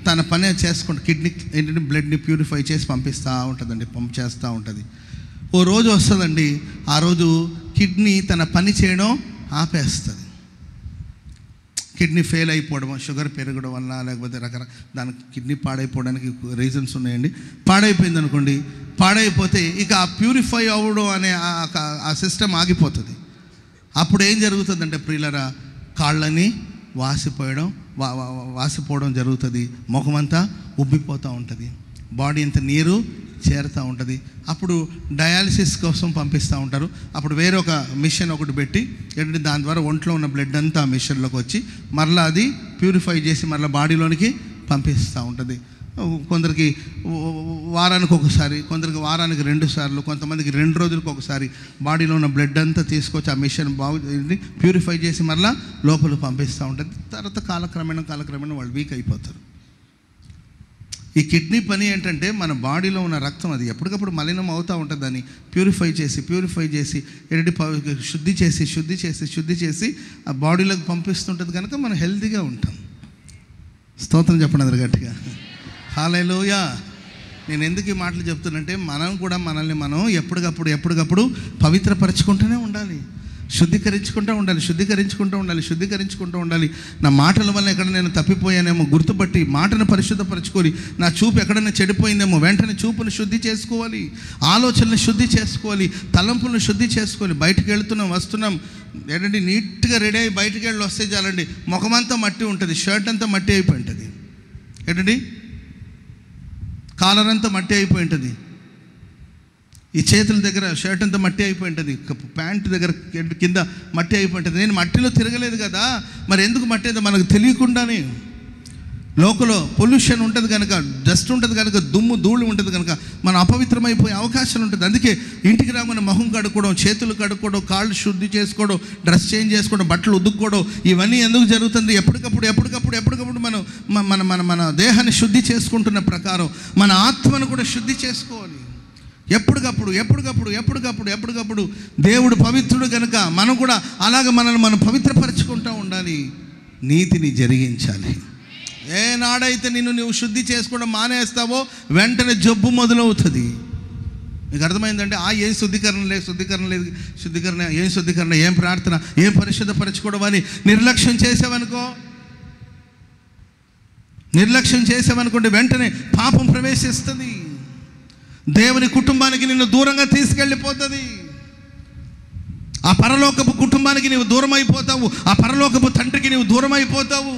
తన పని చేసుకుంటుంది. కిడ్నీ ఏంటంటే బ్లడ్ని ప్యూరిఫై చేసి పంపిస్తూ ఉంటుందండి, పంప్ చేస్తూ ఉంటుంది. ఓ రోజు వస్తుందండి, ఆ రోజు కిడ్నీ తన పని చేయడం ఆపేస్తుంది. కిడ్నీ ఫెయిల్ అయిపోవడం, షుగర్ పెరగడం వల్ల, లేకపోతే దానికి కిడ్నీ పాడైపోవడానికి రీజన్స్ ఉన్నాయండి. పాడైపోయింది అనుకోండి, పాడైపోతే ఇక ఆ ప్యూరిఫై అవ్వడం అనే ఆ సిస్టమ్ ఆగిపోతుంది. అప్పుడు ఏం జరుగుతుందంటే ప్రియులరా, కాళ్ళని వాసిపోవడం జరుగుతుంది, ముఖమంతా ఉబ్బిపోతూ ఉంటుంది, బాడీ అంతా నీరు చేరుతూ ఉంటుంది. అప్పుడు డయాలసిస్ కోసం పంపిస్తూ ఉంటారు. అప్పుడు వేరొక మిషన్ ఒకటి పెట్టి ఏంటంటే దాని ద్వారా ఒంట్లో ఉన్న బ్లడ్ అంతా ఆ మిషన్లోకి వచ్చి మరలా అది ప్యూరిఫై చేసి మరలా బాడీలోనికి పంపిస్తూ ఉంటుంది. కొందరికి వారానికి ఒకసారి, కొందరికి వారానికి 2 సార్లు, కొంతమందికి 2 రోజులకు ఒకసారి బాడీలో ఉన్న బ్లడ్ అంతా తీసుకొచ్చి ఆ మిషన్ ప్యూరిఫై చేసి మరలా లోపలికి పంపిస్తూ ఉంటుంది. తర్వాత కాలక్రమేణా వాళ్ళు వీక్ అయిపోతారు. ఈ కిడ్నీ పని ఏంటంటే మన బాడీలో ఉన్న రక్తం అది ఎప్పటికప్పుడు మలినం అవుతూ ఉంటుంది. దాన్ని ప్యూరిఫై చేసి ఏంటంటే శుద్ధి చేసి ఆ బాడీలోకి పంపిస్తుంటుంది. కనుక మనం హెల్తీగా ఉంటాం. స్తోత్రం చెప్పండి అందరు గట్టిగా. హల్లెలూయా. నేను ఎందుకు ఈ మాటలు చెప్తున్నంటే మనం కూడా మనల్ని మనం ఎప్పటికప్పుడు పవిత్రపరచుకుంటూనే ఉండాలి, శుద్ధీకరించుకుంటూ ఉండాలి. నా మాటల వల్ల ఎక్కడ నేను తప్పిపోయానేమో గుర్తుపట్టి మాటను పరిశుద్ధపరచుకొని, నా చూపు ఎక్కడైనా చెడిపోయిందేమో వెంటనే చూపును శుద్ధి చేసుకోవాలి, ఆలోచనలు శుద్ధి చేసుకోవాలి, తలంపులను శుద్ధి చేసుకోవాలి. బయటికి వెళ్తున్నాం వస్తున్నాం ఏంటంటే నీట్గా రెడీ అయ్యి బయటికి వెళ్ళి వస్తే చాలండి, ముఖమంతా మట్టి ఉంటుంది, షర్ట్ అంతా మట్టి అయిపోయి ఉంటుంది, ఏంటండి కాలర్ అంతా మట్టి అయిపోయి ఉంటుంది, ఈ చేతుల దగ్గర షర్ట్ అంతా మట్టి అయిపోయి ఉంటుంది, ప్యాంట్ దగ్గర కింద మట్టి అయిపోయి ఉంటుంది. నేను మట్టిలో తిరగలేదు కదా, మరి ఎందుకు మట్టి అయితే మనకు తెలియకుండానే లోకలో పొల్యూషన్ ఉంటుంది కనుక, డస్ట్ ఉంటుంది కనుక, దుమ్ము ధూళి ఉంటుంది కనుక మనం అపవిత్రమైపోయే అవకాశం ఉంటుంది. అందుకే ఇంటికి రాగానే మొహం కడుక్కోవడం, చేతులు కడుక్కోవడం, కాళ్ళు శుద్ధి చేసుకోవడం, డ్రెస్ చేంజ్ చేసుకోవడం, బట్టలు ఉదుక్కోవడం, ఇవన్నీ ఎందుకు జరుగుతుంది? ఎప్పటికప్పుడు మనం మన దేహాన్ని శుద్ధి చేసుకుంటున్న ప్రకారం మన ఆత్మను కూడా శుద్ధి చేసుకోవాలి. ఎప్పటికప్పుడు దేవుడు పవిత్రుడు కనుక మనం కూడా అలాగ మనల్ని మనం పవిత్రపరచుకుంటూ ఉండాలి, నీతిని జరిగించాలి. ఏనాడైతే నువ్వు శుద్ధి చేసుకోవడం మానేస్తావో వెంటనే జబ్బు మొదలవుతుంది. మీకు అర్థమైందంటే ఏం శుద్ధీకరణ లేదు, ఏం శుద్ధీకరణ, ఏం ప్రార్థన, ఏం పరిశుద్ధపరచుకోవడం అని నిర్లక్ష్యం చేసావనుకోండి వెంటనే పాపం ప్రవేశిస్తుంది, దేవుని కుటుంబానికి నిన్ను దూరంగా తీసుకెళ్ళిపోతుంది, ఆ పరలోకపు కుటుంబానికి నీవు దూరం అయిపోతావు, ఆ పరలోకపు తండ్రికి నీవు దూరం అయిపోతావు.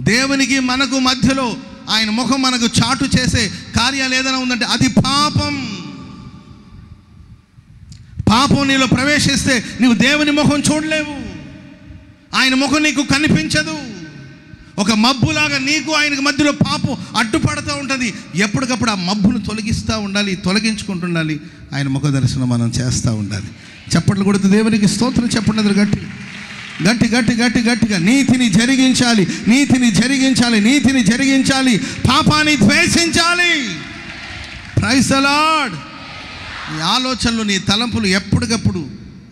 దేవునికి మనకు మధ్యలో ఆయన ముఖం మనకు చాటు చేసే కార్యాలు ఏదైనా ఉందంటే అది పాపం నీలో ప్రవేశిస్తే నీవు దేవుని ముఖం చూడలేవు, ఆయన ముఖం నీకు కనిపించదు. ఒక మబ్బులాగా నీకు ఆయనకు మధ్యలో పాపం అడ్డుపడుతూ ఉంటుంది. ఎప్పటికప్పుడు ఆ మబ్బును తొలగించుకుంటుండాలి, ఆయన ముఖ దర్శనం మనం చేస్తూ ఉండాలి. చప్పట్లు కొడుతూ దేవునికి స్తోత్రం చెప్పండి గట్టిగా. నీతిని జరిగించాలి, పాపాన్ని ద్వేషించాలి. Praise the lord. నీ ఆలోచనలు, నీ తలంపులు ఎప్పటికప్పుడు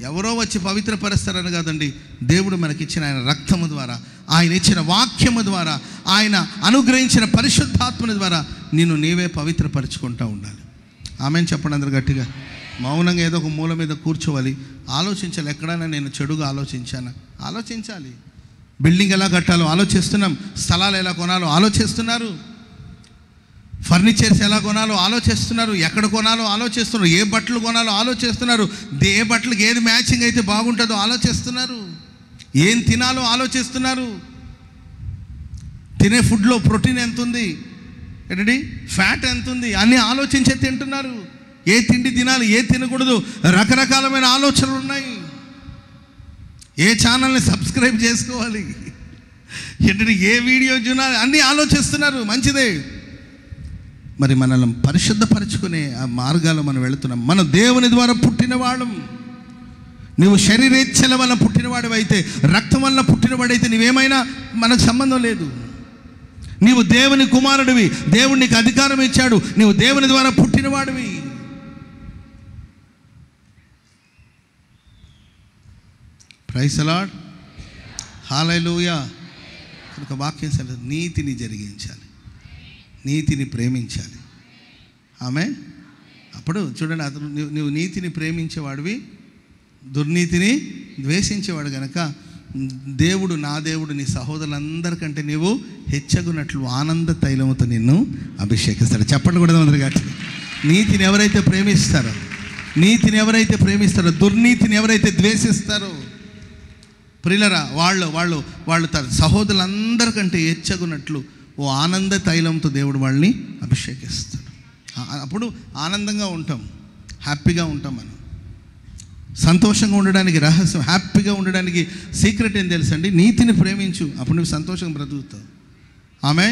ఎవరో వచ్చి పవిత్రపరుస్తారని కాదండి, దేవుడు మనకిచ్చిన ఆయన రక్తము ద్వారా, ఆయన ఇచ్చిన వాక్యము ద్వారా, ఆయన అనుగ్రహించిన పరిశుద్ధాత్మని ద్వారా నిన్ను నీవే పవిత్రపరచుకుంటూ ఉండాలి. ఆమెను చెప్పండి అందరు గట్టిగా. మౌనంగా ఏదో ఒక మూల మీద కూర్చోవాలి, ఆలోచించాలి. ఎక్కడైనా నేను చెడుగా ఆలోచించాలి. బిల్డింగ్ ఎలా కట్టాలో ఆలోచిస్తున్నాం, స్థలాలు ఎలా కొనాలో ఆలోచిస్తున్నారు, ఫర్నిచర్స్ ఎలా కొనాలో ఆలోచిస్తున్నారు, ఎక్కడ కొనాలో ఆలోచిస్తున్నారు, ఏ బట్టలు కొనాలో ఆలోచిస్తున్నారు, ఏ బట్టలకు ఏది మ్యాచింగ్ అయితే బాగుంటుందో ఆలోచిస్తున్నారు, ఏం తినాలో ఆలోచిస్తున్నారు, తినే ఫుడ్లో ప్రోటీన్ ఎంత ఉంది, ఏంటండి ఫ్యాట్ ఎంత ఉంది, అన్నీ ఆలోచించే తింటున్నారు. ఏ తిండి తినాలి, ఏ తినకూడదు, రకరకాలమైన ఆలోచనలు ఉన్నాయి. ఏ ఛానల్ని సబ్స్క్రైబ్ చేసుకోవాలి, ఏంటంటే ఏ వీడియో చూడాలి, అన్నీ ఆలోచిస్తున్నారు. మంచిదే, మరి మనల్ని పరిశుద్ధపరచుకునే ఆ మార్గాలు మనం వెళుతున్నాం. మనం దేవుని ద్వారా పుట్టిన వాళ్ళం. నువ్వు శరీరేచ్ఛల వల్ల పుట్టినవాడివైతే, రక్తం వల్ల పుట్టినవాడైతే నీవేమైనా మనకు సంబంధం లేదు. నీవు దేవుని కుమారుడివి, దేవుడు నీకు అధికారం ఇచ్చాడు, నీవు దేవుని ద్వారా పుట్టినవాడివి. ప్రైజ్ ది లార్డ్, హల్లెలూయా. కనుక వాక్యం సరే, నీతిని జరిగించాలి, నీతిని ప్రేమించాలి. ఆమె అప్పుడు చూడండి, అతను నువ్వు నీతిని ప్రేమించేవాడివి, దుర్నీతిని ద్వేషించేవాడు కనుక నా దేవుడు నీ సహోదరులందరికంటే నీవు హెచ్చగునట్లు ఆనంద తైలముతో నిన్ను అభిషేకిస్తాడు. చెప్పండి కూడా అందరు గట్టి. నీతిని ఎవరైతే ప్రేమిస్తారో, దుర్నీతిని ఎవరైతే ద్వేషిస్తారో, ప్రియులరా, వాళ్ళు తన సహోదరులందరికంటే హెచ్చగునట్లు ఓ ఆనంద తైలంతో దేవుడు వాళ్ళని అభిషేకిస్తాడు. అప్పుడు ఆనందంగా ఉంటాం, హ్యాపీగా ఉంటాం. మనం సంతోషంగా ఉండడానికి రహస్యం, హ్యాపీగా ఉండడానికి సీక్రెట్ ఏం తెలుసండి? నీతిని ప్రేమించు, అప్పుడు నువ్వు సంతోషంగా బ్రతుకుతావు. ఆమె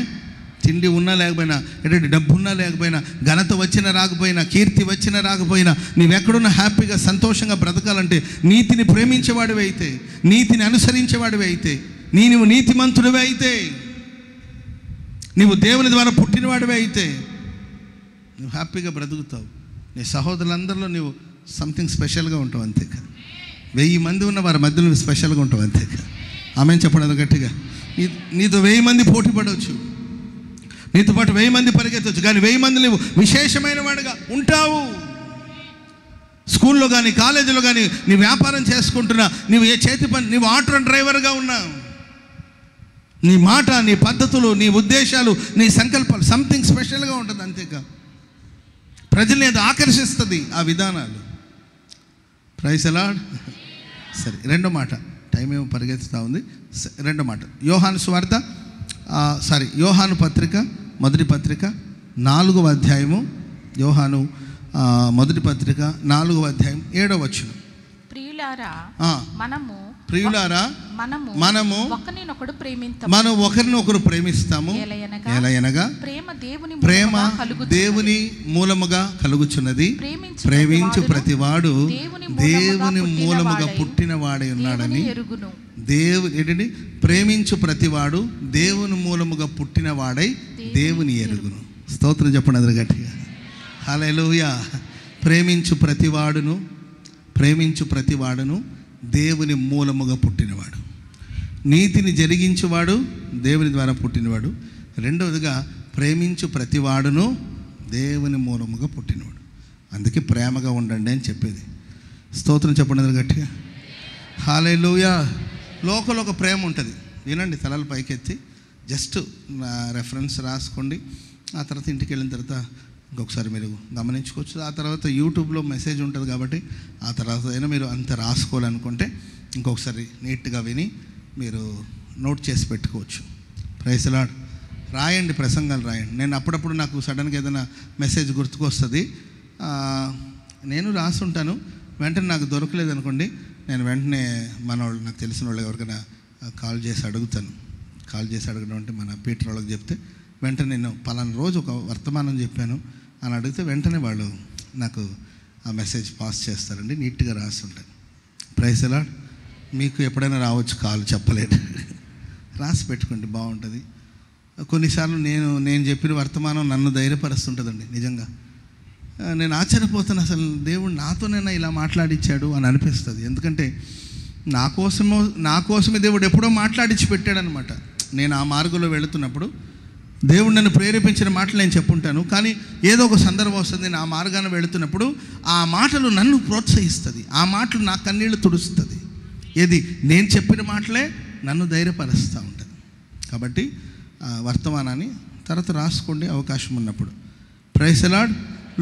తిండి ఉన్నా లేకపోయినా, ఏంటంటే డబ్బు ఉన్నా లేకపోయినా, ఘనత వచ్చినా రాకపోయినా, కీర్తి వచ్చినా రాకపోయినా, నీవెక్కడున్నా హ్యాపీగా సంతోషంగా బ్రతకాలంటే నీతిని ప్రేమించేవాడివి అయితే, నీతిని అనుసరించేవాడివి అయితే, నీవు నీతిమంతుడివి అయితే, నీవు దేవుని ద్వారా పుట్టినవాడివి అయితే నువ్వు హ్యాపీగా బ్రతుకుతావు. నీ సహోదరులందరిలో నువ్వు సంథింగ్ స్పెషల్గా ఉంటావు, అంతే కదా. 1000 మంది ఉన్న వారి మధ్యలో నువ్వు స్పెషల్గా ఉంటావు, అంతే కదా. ఆమెను చెప్పండి అది గట్టిగా. నీతో 1000 మంది పోటీ పడవచ్చు, నీతో పాటు 1000 మంది పరిగెత్తవచ్చు, కానీ 1000 మంది నువ్వు విశేషమైన వాడుగా ఉంటావు. స్కూల్లో కానీ కాలేజీలో కానీ నీ వ్యాపారం చేసుకుంటున్నా, నీవు ఏ చేతి పని, నీవు ఆటో డ్రైవర్గా ఉన్నావు. నీ మాట, నీ పద్ధతులు, నీ ఉద్దేశాలు, నీ సంకల్పాలు సంథింగ్ స్పెషల్గా ఉంటుంది. అంతేకా ప్రజల్ని అది ఆకర్షిస్తుంది ఆ విధానాలు. Praise the lord. సరే, రెండో మాట, టైం ఏమో పరిగెత్తుతూ ఉంది. రెండో మాట, యోహాను పత్రిక, మొదటి పత్రిక 4వ అధ్యాయము. యోహాను మొదటి పత్రిక 4వ అధ్యాయం 7వ వచనం. ప్రియులారా మనము ఒకరినొకరు ప్రేమిస్తాము, ఎలయనగా ప్రేమ దేవుని మూలముగా కలుగుచున్నది. ప్రేమించు ప్రతివాడు దేవుని మూలముగా పుట్టిన వాడై ఉన్నాడని. ఏంటండి? ప్రేమించు ప్రతివాడు దేవుని మూలముగా పుట్టిన వాడై దేవుని ఎరుగును. స్తోత్రం చెప్పండి అందరు గట్టిగా. హల్లెలూయా. ప్రేమించు ప్రతివాడును దేవుని మూలముగా పుట్టినవాడు. నీతిని జరిగించువాడు దేవుని ద్వారా పుట్టినవాడు. రెండవదిగా ప్రేమించు ప్రతివాడును దేవుని మూలముగా పుట్టినవాడు. అందుకే ప్రేమగా ఉండండి అని చెప్పేది. స్తోత్రం చెప్పండి గట్టిగా. హల్లెలూయా. లోకల్ ఒక ప్రేమ ఉంటుంది. వినండి, తలలు పైకెత్తి జస్ట్ రెఫరెన్స్ రాసుకోండి. ఆ తర్వాత ఇంటికి వెళ్ళిన తర్వాత ఇంకొకసారి మీరు గమనించుకోవచ్చు. ఆ తర్వాత యూట్యూబ్లో మెసేజ్ ఉంటుంది కాబట్టి ఆ తర్వాత అయినా మీరు అంత రాసుకోవాలనుకుంటే ఇంకొకసారి నీట్గా విని మీరు నోట్ చేసి పెట్టుకోవచ్చు. Praise the lord. రాయండి, ప్రసంగాలు రాయండి. నేను అప్పుడప్పుడు నాకు సడన్గా ఏదైనా మెసేజ్ గుర్తుకొస్తుంది, నేను రాస్తుంటాను. వెంటనే నాకు దొరకలేదు అనుకోండి, నేను వెంటనే మన వాళ్ళు, నాకు తెలిసిన వాళ్ళు ఎవరికైనా కాల్ చేసి అడుగుతాను. కాల్ చేసి అడగడం అంటే మన పీటర్ వాళ్ళకి చెప్తే వెంటనే నేను పలానా రోజు ఒక వర్తమానం చెప్పాను అని అడిగితే వెంటనే వాళ్ళు నాకు ఆ మెసేజ్ పాస్ చేస్తారండి. నీట్గా రాస్తుంటాను. Praise the lord. మీకు ఎప్పుడైనా రావచ్చు, కాల్ చెప్పలేదు, రాసి పెట్టుకోండి, బాగుంటుంది. కొన్నిసార్లు నేను చెప్పిన వర్తమానం నన్ను ధైర్యపరుస్తుంటుందండి. నిజంగా నేను ఆశ్చర్యపోతాను, అసలు దేవుడు నాతోనైనా ఇలా మాట్లాడించాడు అని అనిపిస్తుంది. ఎందుకంటే నా కోసమే దేవుడు ఎప్పుడో మాట్లాడించి పెట్టాడనమాట. నేను ఆ మార్గంలో వెళుతున్నప్పుడు దేవుడు నన్ను ప్రేరేపించిన మాటలు నేను చెప్పుంటాను, కానీ ఏదో ఒక సందర్భం వస్తుంది, నేను ఆ మార్గాన్ని వెళుతున్నప్పుడు ఆ మాటలు నన్ను ప్రోత్సహిస్తుంది, ఆ మాటలు నా కన్నీళ్లు తుడుస్తుంది. ఏది? నేను చెప్పిన మాటలే నన్ను ధైర్యపరుస్తూ ఉంటుంది. కాబట్టి వర్తమానాన్ని తర్వాత రాసుకోండి అవకాశం ఉన్నప్పుడు. Praise the lord.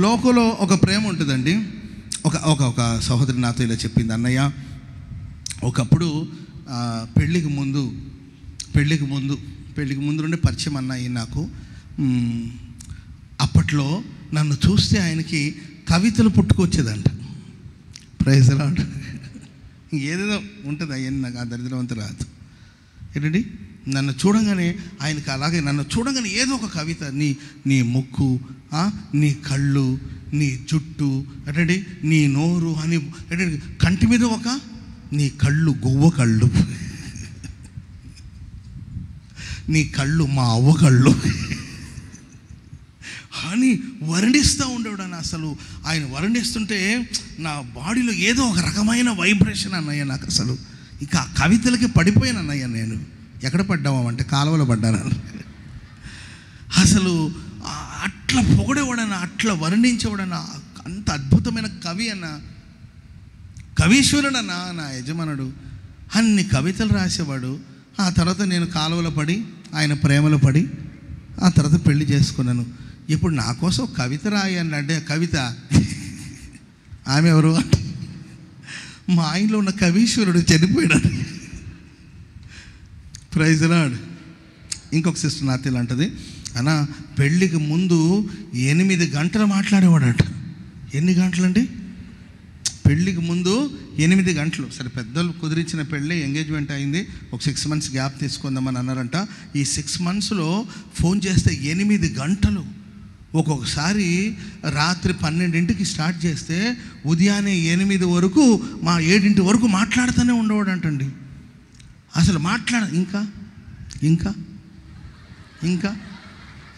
లోకంలో ఒక ప్రేమ ఉంటుందండి. ఒక సహోదరి నాతో ఇలా చెప్పింది, అన్నయ్య ఒకప్పుడు పెళ్ళికి ముందు నుండి పరిచయం అన్నాయి నాకు. అప్పట్లో నన్ను చూస్తే ఆయనకి కవితలు పుట్టుకొచ్చేదంట. Praise the lord. ఏదేదో ఉంటుంది, అవన్నీ నాకు ఆ దరిద్రం అంతా రాదు. ఏంటండి, నన్ను చూడంగానే ఆయనకి అలాగే నన్ను చూడంగానే ఏదో ఒక కవిత, నీ ముక్కు, నీ కళ్ళు, నీ జుట్టు, అంటే నీ నోరు అని, అంటే కంటి మీద ఒక నీ కళ్ళు గువ్వ కళ్ళు, నీ కళ్ళు మా అవ్వ కళ్ళు అని వర్ణిస్తూ ఉండేవాడు అని. అసలు ఆయన వర్ణిస్తుంటే నా బాడీలో ఏదో ఒక రకమైన వైబ్రేషన్ అన్నయ్య. నాకు అసలు ఇక ఆ కవితలకి పడిపోయాను అన్నయ్య. నేను ఎక్కడ పడ్డాము అంటే కాలువలో పడ్డాను. అసలు అట్లా పొగడేవాడన్నా, అట్లా వర్ణించేవాడన్నా, అంత అద్భుతమైన కవి అన్న, కవీశ్వరుడన్నా నా యజమానుడు. అన్ని కవితలు రాసేవాడు. ఆ తర్వాత నేను కాలువలో పడి ఆయన ప్రేమలో పడి ఆ తర్వాత పెళ్లి చేసుకున్నాను. ఇప్పుడు నా కోసం కవిత రాయని అంటే కవిత ఆమె ఎవరు? మా ఆయనలో ఉన్న కవీశ్వరుడు చనిపోయాడు. Praise the lord. ఇంకొక సిస్టర్ నాతో ఇలా అంటది, అన్న పెళ్ళికి ముందు 8 గంటలు మాట్లాడేవాడట. ఎన్ని గంటలండి? పెళ్ళికి ముందు 8 గంటలు. సరే, పెద్దలు కుదిరించిన పెళ్ళి, ఎంగేజ్మెంట్ అయింది, ఒక 6 months గ్యాప్ తీసుకుందామని అన్నారంట. ఈ 6 monthsలో ఫోన్ చేస్తే 8 గంటలు. ఒక్కొక్కసారి రాత్రి 12ంటికి స్టార్ట్ చేస్తే ఉదయాన్నే 8 వరకు, 7 వరకు మాట్లాడుతూనే ఉండేవాడు అంటండి. అసలు ఇంకా ఇంకా ఇంకా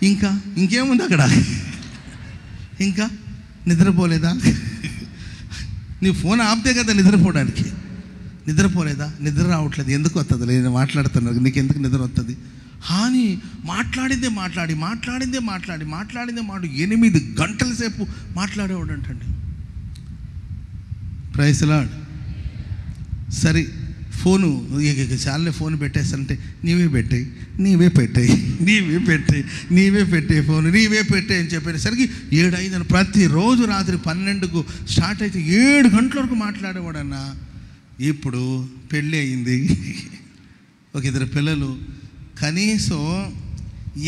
ఇంకా ఇంకేముంది అక్కడ? ఇంకా నిద్రపోలేదా? నీ ఫోన్ ఆపితే కదా నిద్రపోవడానికి. నిద్రపోలేదా? నిద్ర రావట్లేదు. ఎందుకు వస్తుంది? నేను మాట్లాడుతున్నాను, నీకు ఎందుకు నిద్ర వస్తుంది? హాని మాట్లాడిందే మాట్లాడి 8 గంటల సేపు మాట్లాడేవాడు అంటండి. Praise the lord. సరే ఫోను చాలే ఫోన్ పెట్టేస్తానంటే నీవే పెట్టే ఫోన్ నీవే పెట్టే అని చెప్పేసరికి 7 అయిందని ప్రతిరోజు రాత్రి 12కు స్టార్ట్ అయితే 7 గంటల వరకు మాట్లాడేవాడన్నా. ఇప్పుడు పెళ్ళి అయింది, ఒక 2 పిల్లలు, కనీసం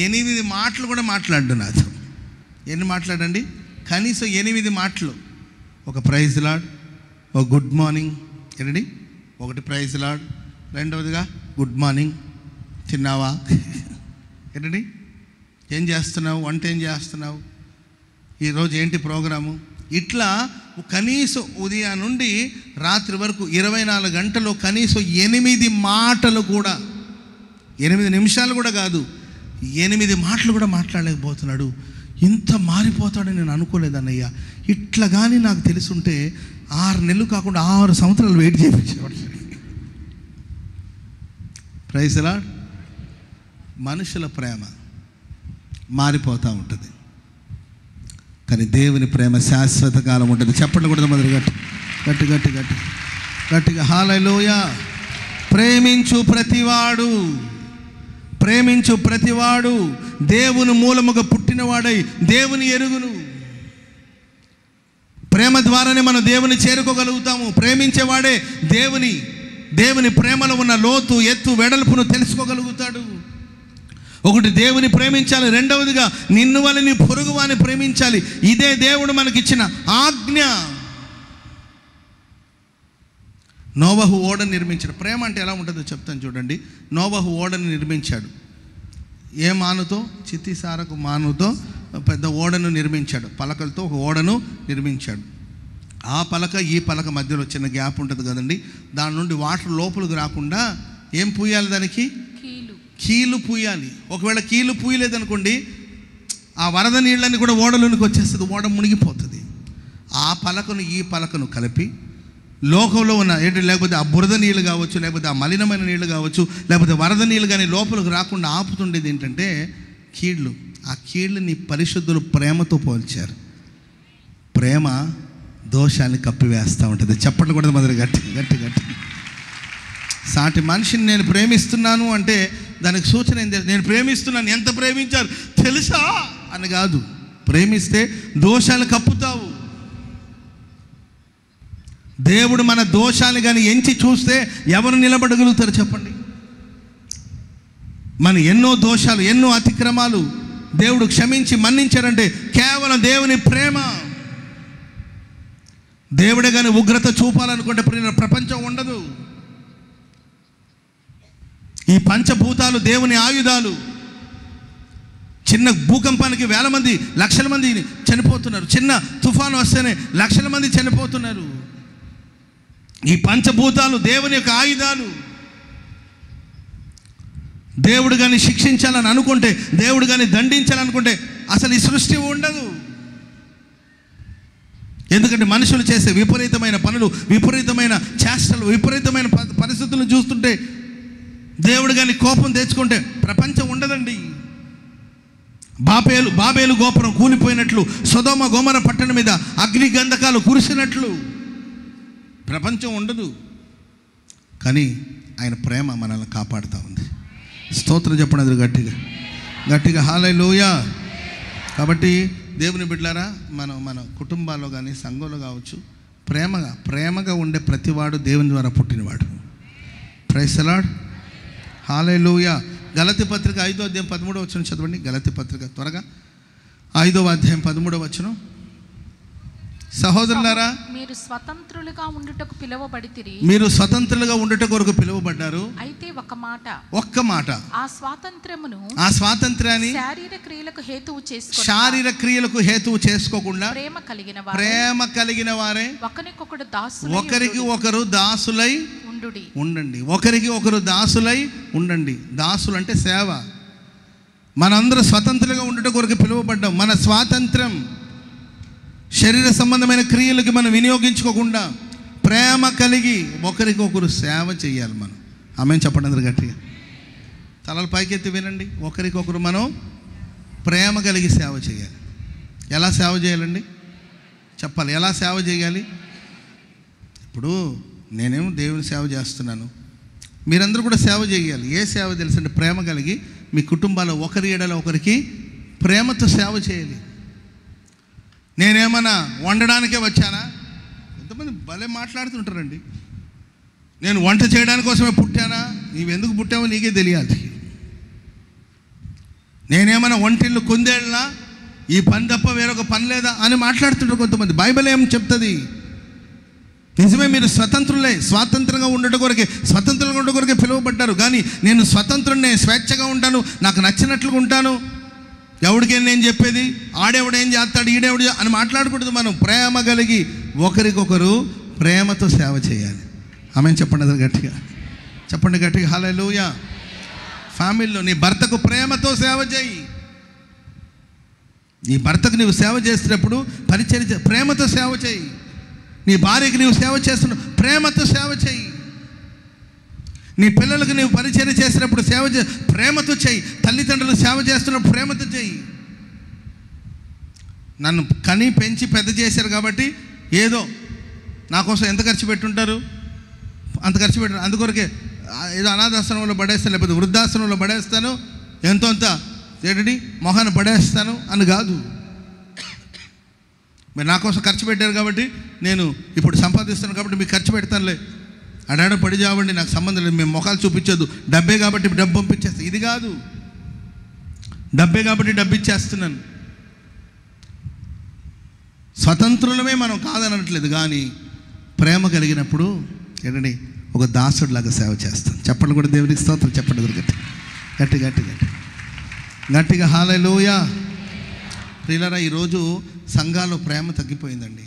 8 మాటలు కూడా మాట్లాడు నాతో. ఎన్ని మాట్లాడండి? కనీసం 8 మాటలు. ఒక ప్రైజ్ లార్డ్, ఒక గుడ్ మార్నింగ్, ఏంటండి, ఒకటి ప్రైజ్ లార్డ్, రెండవదిగా గుడ్ మార్నింగ్, తిన్నావా, ఏంటండి, ఏం చేస్తున్నావు, వంట ఏం చేస్తున్నావు, ఈరోజు ఏంటి ప్రోగ్రాము, ఇట్లా కనీసం ఉదయం నుండి రాత్రి వరకు 24 గంటలు కనీసం 8 మాటలు కూడా, 8 నిమిషాలు కూడా కాదు, 8 మాటలు కూడా మాట్లాడలేకపోతున్నాడు. ఇంత మారిపోతాడని నేను అనుకోలేదన్నయ్య. ఇట్లా కానీ నాకు తెలుసుంటే 6 నెలలు కాకుండా 6 సంవత్సరాలు వెయిట్ చేయించేవాడు. Praise the Lord. మనుషుల ప్రేమ మారిపోతూ ఉంటుంది, కానీ దేవుని ప్రేమ శాశ్వత కాలం ఉంటుంది. చెప్పండి కూడా మొదలు గట్టిగా హల్లెలూయా. ప్రేమించు ప్రతివాడు దేవుని మూలముగా పుట్టినవాడై దేవుని ఎరుగును. ప్రేమ ద్వారానే మనం దేవుని చేరుకోగలుగుతాము. ప్రేమించేవాడే దేవుని ప్రేమలో ఉన్న లోతు, ఎత్తు, వెడల్పును తెలుసుకోగలుగుతాడు. ఒకటి దేవుని ప్రేమించాలి, రెండవదిగా నిన్ను వల్ల నీ పొరుగువాని ప్రేమించాలి. ఇదే దేవుడు మనకిచ్చిన ఆజ్ఞ. నోవహు ఓడను నిర్మించాడు. ప్రేమ అంటే ఎలా ఉంటుందో చెప్తాను చూడండి. నోవహు ఓడను నిర్మించాడు. ఏ మానుతో? చిత్తిసారకు మానుతో పెద్ద ఓడను నిర్మించాడు. పలకలతో ఒక ఓడను నిర్మించాడు. ఆ పలక ఈ పలక మధ్యలో చిన్న గ్యాప్ ఉంటుంది కదండి, దాని నుండి వాటర్ లోపలికి రాకుండా ఏం పూయాలి? దానికి కీలు పూయాలి. ఒకవేళ కీలు పూయలేదనుకోండి, ఆ వరద నీళ్ళని కూడా ఓడలోనికి వచ్చేస్తుంది, ఓడ మునిగిపోతుంది. ఆ పలకను ఈ పలకను కలిపి లోకంలో ఉన్న లేకపోతే ఆ బురద నీళ్ళు కావచ్చు, లేకపోతే ఆ మలినమైన నీళ్ళు కావచ్చు, లేకపోతే వరద నీళ్ళు కానీ లోపలికి రాకుండా ఆపుతుండేది ఏంటంటే కీళ్ళు. ఆ కీళ్ళని పరిశుద్ధులు ప్రేమతో పోల్చారు. ప్రేమ దోషాన్ని కప్పివేస్తూ ఉంటుంది. చెప్పట్లు కూడా మొదలు గట్టి సాటి మనిషిని నేను ప్రేమిస్తున్నాను అంటే దానికి సూచన ఏం తెలుసు? నేను ప్రేమిస్తున్నాను, ఎంత ప్రేమించారు తెలుసా అని కాదు. ప్రేమిస్తే దోషాలు కప్పుతావు. దేవుడు మన దోషాలు కానీ ఎంచి చూస్తే ఎవరు నిలబడగలుగుతారు చెప్పండి? మన ఎన్నో దోషాలు, ఎన్నో అతిక్రమాలు దేవుడు క్షమించి మన్నించారంటే కేవలం దేవుని ప్రేమ. దేవుడే కానీ ఉగ్రత చూపాలనుకుంటే ప్రపంచం ఉండదు. ఈ పంచభూతాలు దేవుని ఆయుధాలు. చిన్న భూకంపానికి 1000 మంది, లక్షల మంది చనిపోతున్నారు. చిన్న తుఫాను వస్తేనే లక్షల మంది చనిపోతున్నారు. ఈ పంచభూతాలు దేవుని యొక్క ఆయుధాలు. దేవుడు కానీ శిక్షించాలని అనుకుంటే, దేవుడు కానీ దండించాలనుకుంటే అసలు ఈ సృష్టి ఉండదు. ఎందుకంటే మనుషులు చేసే విపరీతమైన పనులు, విపరీతమైన చేష్టలు, విపరీతమైన పరిస్థితులను చూస్తుంటే దేవుడు కానీ కోపం తెచ్చుకుంటే ప్రపంచం ఉండదండి. బాబేలు గోపురం కూలిపోయినట్లు, సొదొమ గొమొర్రా పట్టణం మీద అగ్ని గంధకాలు కురిసినట్లు ప్రపంచం ఉండదు. కానీ ఆయన ప్రేమ మనల్ని కాపాడుతూ ఉంది. స్తోత్రం చెప్పండి గట్టిగా హల్లెలూయా. కాబట్టి దేవుని బిడ్డలారా, మన కుటుంబాల్లో కానీ సంఘంలో కావచ్చు, ప్రేమగా ఉండే ప్రతివాడు దేవుని ద్వారా పుట్టినవాడు. Praise the Lord. హల్లెలూయా. గలతీ పత్రిక 5వ అధ్యాయం 13వ వచనం చదవండి. గలతీ పత్రిక త్వరగా 5వ అధ్యాయం 13వ వచనం. సహోదరులారా, మీరు స్వతంత్రులుగా ఉండుట కొరకు పిలువబడ్డారు. అయితే ఒక్క మాట ఆ స్వాతంత్ర్యాన్ని శారీరక క్రియలకు హేతువు చేసుకోకుండా ప్రేమ కలిగిన వారే ఒకరికి ఒకరు దాసులై ఉండండి. ఒకరికి ఒకరు దాసులై ఉండండి. దాసులు అంటే సేవ. మనందరూ స్వతంత్రులుగా ఉండుట కొరకు పిలువబడ్డాం. మన స్వాతంత్రం శరీర సంబంధమైన క్రియలకి మనం వినియోగించుకోకుండా ప్రేమ కలిగి ఒకరికి ఒకరు సేవ చేయాలి మనం. ఆమేన్ చెప్పండి అందరూ గట్టిగా. తలలు పైకెత్తి వినండి. ఒకరికొకరు మనం ప్రేమ కలిగి సేవ చేయాలి. ఎలా సేవ చేయాలండి చెప్పాలి. ఎలా సేవ చేయాలి? ఇప్పుడు నేనేమో దేవుని సేవ చేస్తున్నాను, మీరందరూ కూడా సేవ చేయాలి. ఏ సేవ తెలుసండి? ప్రేమ కలిగి మీ కుటుంబాల్లో ఒకరి ఎడల ఒకరికి ప్రేమతో సేవ చేయాలి. నేనేమన్నా వండడానికే వచ్చానా? కొంతమంది భలే మాట్లాడుతుంటారండి. నేను వంట చేయడానికి కోసమే పుట్టానా? నీవెందుకు పుట్టావో నీకే తెలియాలి. నేనేమన్నా వంటిల్లు కుందేళ్ళనా? ఈ పని తప్ప వేరొక పని లేదా అని మాట్లాడుతుంటారు కొంతమంది. బైబిల్ ఏం చెప్తుంది? నిజమే, మీరు స్వతంత్రులే, స్వాతంత్రంగా ఉండడం కొరకే, స్వతంత్రంగా ఉండడం కొరకే పిలువబడ్డారు. కానీ నేను స్వతంత్రుడిని, స్వేచ్ఛగా ఉంటాను, నాకు నచ్చినట్లుగా ఉంటాను, ఎవడికేం నేను చెప్పేది, ఆడెవడేం చేస్తాడు, ఈడెవడు అని మాట్లాడకూడదు. మనం ప్రేమ కలిగి ఒకరికొకరు ప్రేమతో సేవ చేయాలి. ఆమెన్ చెప్పండి, అది గట్టిగా చెప్పండి, గట్టిగా హల్లెలూయా. ఫ్యామిలీలో నీ భర్తకు ప్రేమతో సేవ చేయి. నీ భర్తకు నీవు సేవ చేస్తున్నప్పుడు పరిచర్య ప్రేమతో సేవ చేయి. నీ భార్యకి నీవు సేవ చేస్తున్నావు, ప్రేమతో సేవ చేయి. నీ పిల్లలకు నీవు పరిచర్య చేసినప్పుడు ప్రేమతో చేయి. తల్లిదండ్రులు సేవ చేస్తున్నప్పుడు ప్రేమతో చేయి. నన్ను కని పెంచి పెద్ద చేశారు కాబట్టి ఏదో నా కోసం ఎంత ఖర్చు పెట్టుంటారు, అంత ఖర్చు పెట్టారు. అందుకొరకే ఏదో అనాథాశ్రమంలో పడేస్తాను, లేకపోతే వృద్ధాశ్రమంలో పడేస్తాను, ఎంతో అంత ఏంటండి మొహాన్ని పడేస్తాను అని కాదు. మీరు నా కోసం ఖర్చు పెట్టారు కాబట్టి నేను ఇప్పుడు సంపాదిస్తాను కాబట్టి మీకు ఖర్చు పెడతానులే, అడాడ పడి చావండి, నాకు సంబంధం లేదు, మేము మొఖాలు చూపించొద్దు, డబ్బే కాబట్టి డబ్బు పంపించేస్తాను. ఇది కాదు, డబ్బే కాబట్టి డబ్బు ఇచ్చేస్తున్నాను. స్వతంత్రులమే మనం కాదనట్లేదు, కానీ ప్రేమ కలిగినప్పుడు ఏంటండి ఒక దాసుడిలాగా సేవ చేస్తాను. చెప్పండి కూడా దేవునికి స్తోత్రం చెప్పండి. గట్టి గట్టి గట్టి గట్టి గట్టిగా హల్లెలూయా. ప్రియులారా, ఈరోజు సంఘాల్లో ప్రేమ తగ్గిపోయిందండి,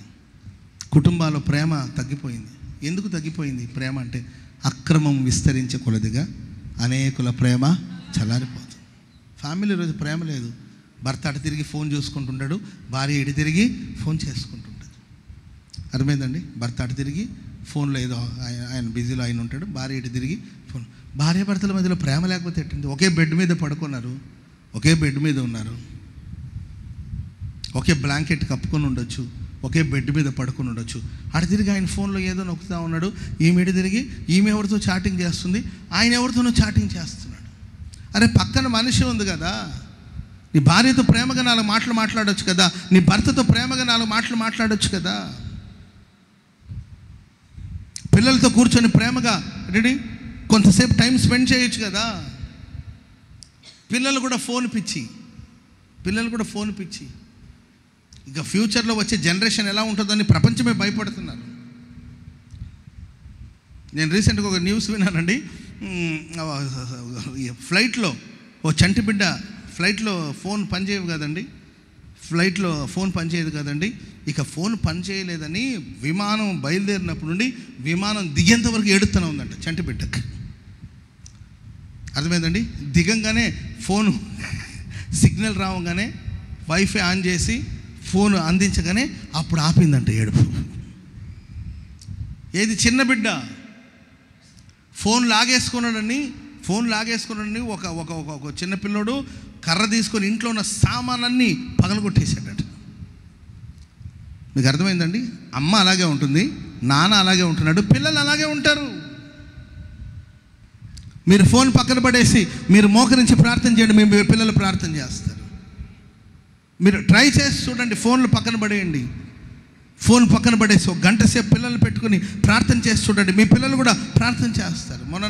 కుటుంబాల్లో ప్రేమ తగ్గిపోయింది. ఎందుకు తగ్గిపోయింది ప్రేమ అంటే? అక్రమం విస్తరించే కొలదిగా అనేకుల ప్రేమ చల్లారిపోతుంది. ఫ్యామిలీ ఈరోజు ప్రేమ లేదు. భర్త అటు తిరిగి ఫోన్ చూసుకుంటుంటాడు, భార్య ఇటు తిరిగి ఫోన్ చేసుకుంటుంటుంది. అర్థమైందండి? భర్త అటు తిరిగి ఫోన్లో ఏదో ఆయన బిజీలో ఆయన ఉంటాడు, భార్య ఇటు తిరిగి ఫోన్. భార్య భర్తల మధ్యలో ప్రేమ లేకపోతే ఎట్టింది? ఒకే బెడ్ మీద పడుకున్నారు, ఒకే బెడ్ మీద ఉన్నారు, ఒకే బ్లాంకెట్ కప్పుకొని ఉండొచ్చు, ఒకే బెడ్ మీద పడుకొని ఉండొచ్చు. అటు తిరిగి ఆయన ఫోన్లో ఏదో నొక్కుతూ ఉన్నాడు, ఈమె ఇటు తిరిగి ఈమె ఎవరితో చాటింగ్ చేస్తుంది, ఆయన ఎవరితోనో చాటింగ్ చేస్తున్నాడు. అరే పక్కన మనిషి ఉంది కదా, నీ భార్యతో ప్రేమగా 4 మాటలు మాట్లాడొచ్చు కదా, నీ భర్తతో ప్రేమగా 4 మాటలు మాట్లాడొచ్చు కదా, పిల్లలతో కూర్చొని ప్రేమగా రెడీ కొంతసేపు టైం స్పెండ్ చేయొచ్చు కదా. పిల్లలు కూడా ఫోన్ పిచ్చి. ఇక ఫ్యూచర్లో వచ్చే జనరేషన్ ఎలా ఉంటుందని ప్రపంచమే భయపడుతున్నారు. నేను రీసెంట్గా ఒక న్యూస్ విన్నానండి. ఫ్లైట్లో ఓ చంటి బిడ్డ ఫ్లైట్లో ఫోన్ పనిచేయదు కదండి, ఫ్లైట్లో ఫోన్ పనిచేయదు కదండి. ఇక ఫోన్ పనిచేయలేదని విమానం బయలుదేరినప్పుడు నుండి విమానం దిగేంత వరకు ఏడుస్తూనే ఉందంట చంటి బిడ్డకి. అర్థమైందండి? దిగంగానే ఫోను సిగ్నల్ రావగానే వైఫై ఆన్ చేసి ఫోన్ అందించగానే అప్పుడు ఆపిందంట ఏడుపు. ఏది చిన్న బిడ్డ ఫోన్ లాగేసుకున్నాడని ఒక చిన్న పిల్లోడు కర్ర తీసుకొని ఇంట్లో ఉన్న సామాన్లన్నీ పగలగొట్టేశాడట. మీకు అర్థమైందండి? అమ్మ అలాగే ఉంటుంది, నాన్న అలాగే ఉంటున్నాడు, పిల్లలు అలాగే ఉంటారు. మీరు ఫోన్ పక్కన పడేసి మీరు మోకరించి ప్రార్థన చేయండి, మీ పిల్లలు ప్రార్థన చేస్తారు. మీరు ట్రై చేసి చూడండి, ఫోన్లు పక్కన పడేయండి, ఫోన్ పక్కన పడేసి 1 గంట సేపు పిల్లలు పెట్టుకుని ప్రార్థన చేసి చూడండి, మీ పిల్లలు కూడా ప్రార్థన చేస్తారు. మొన్న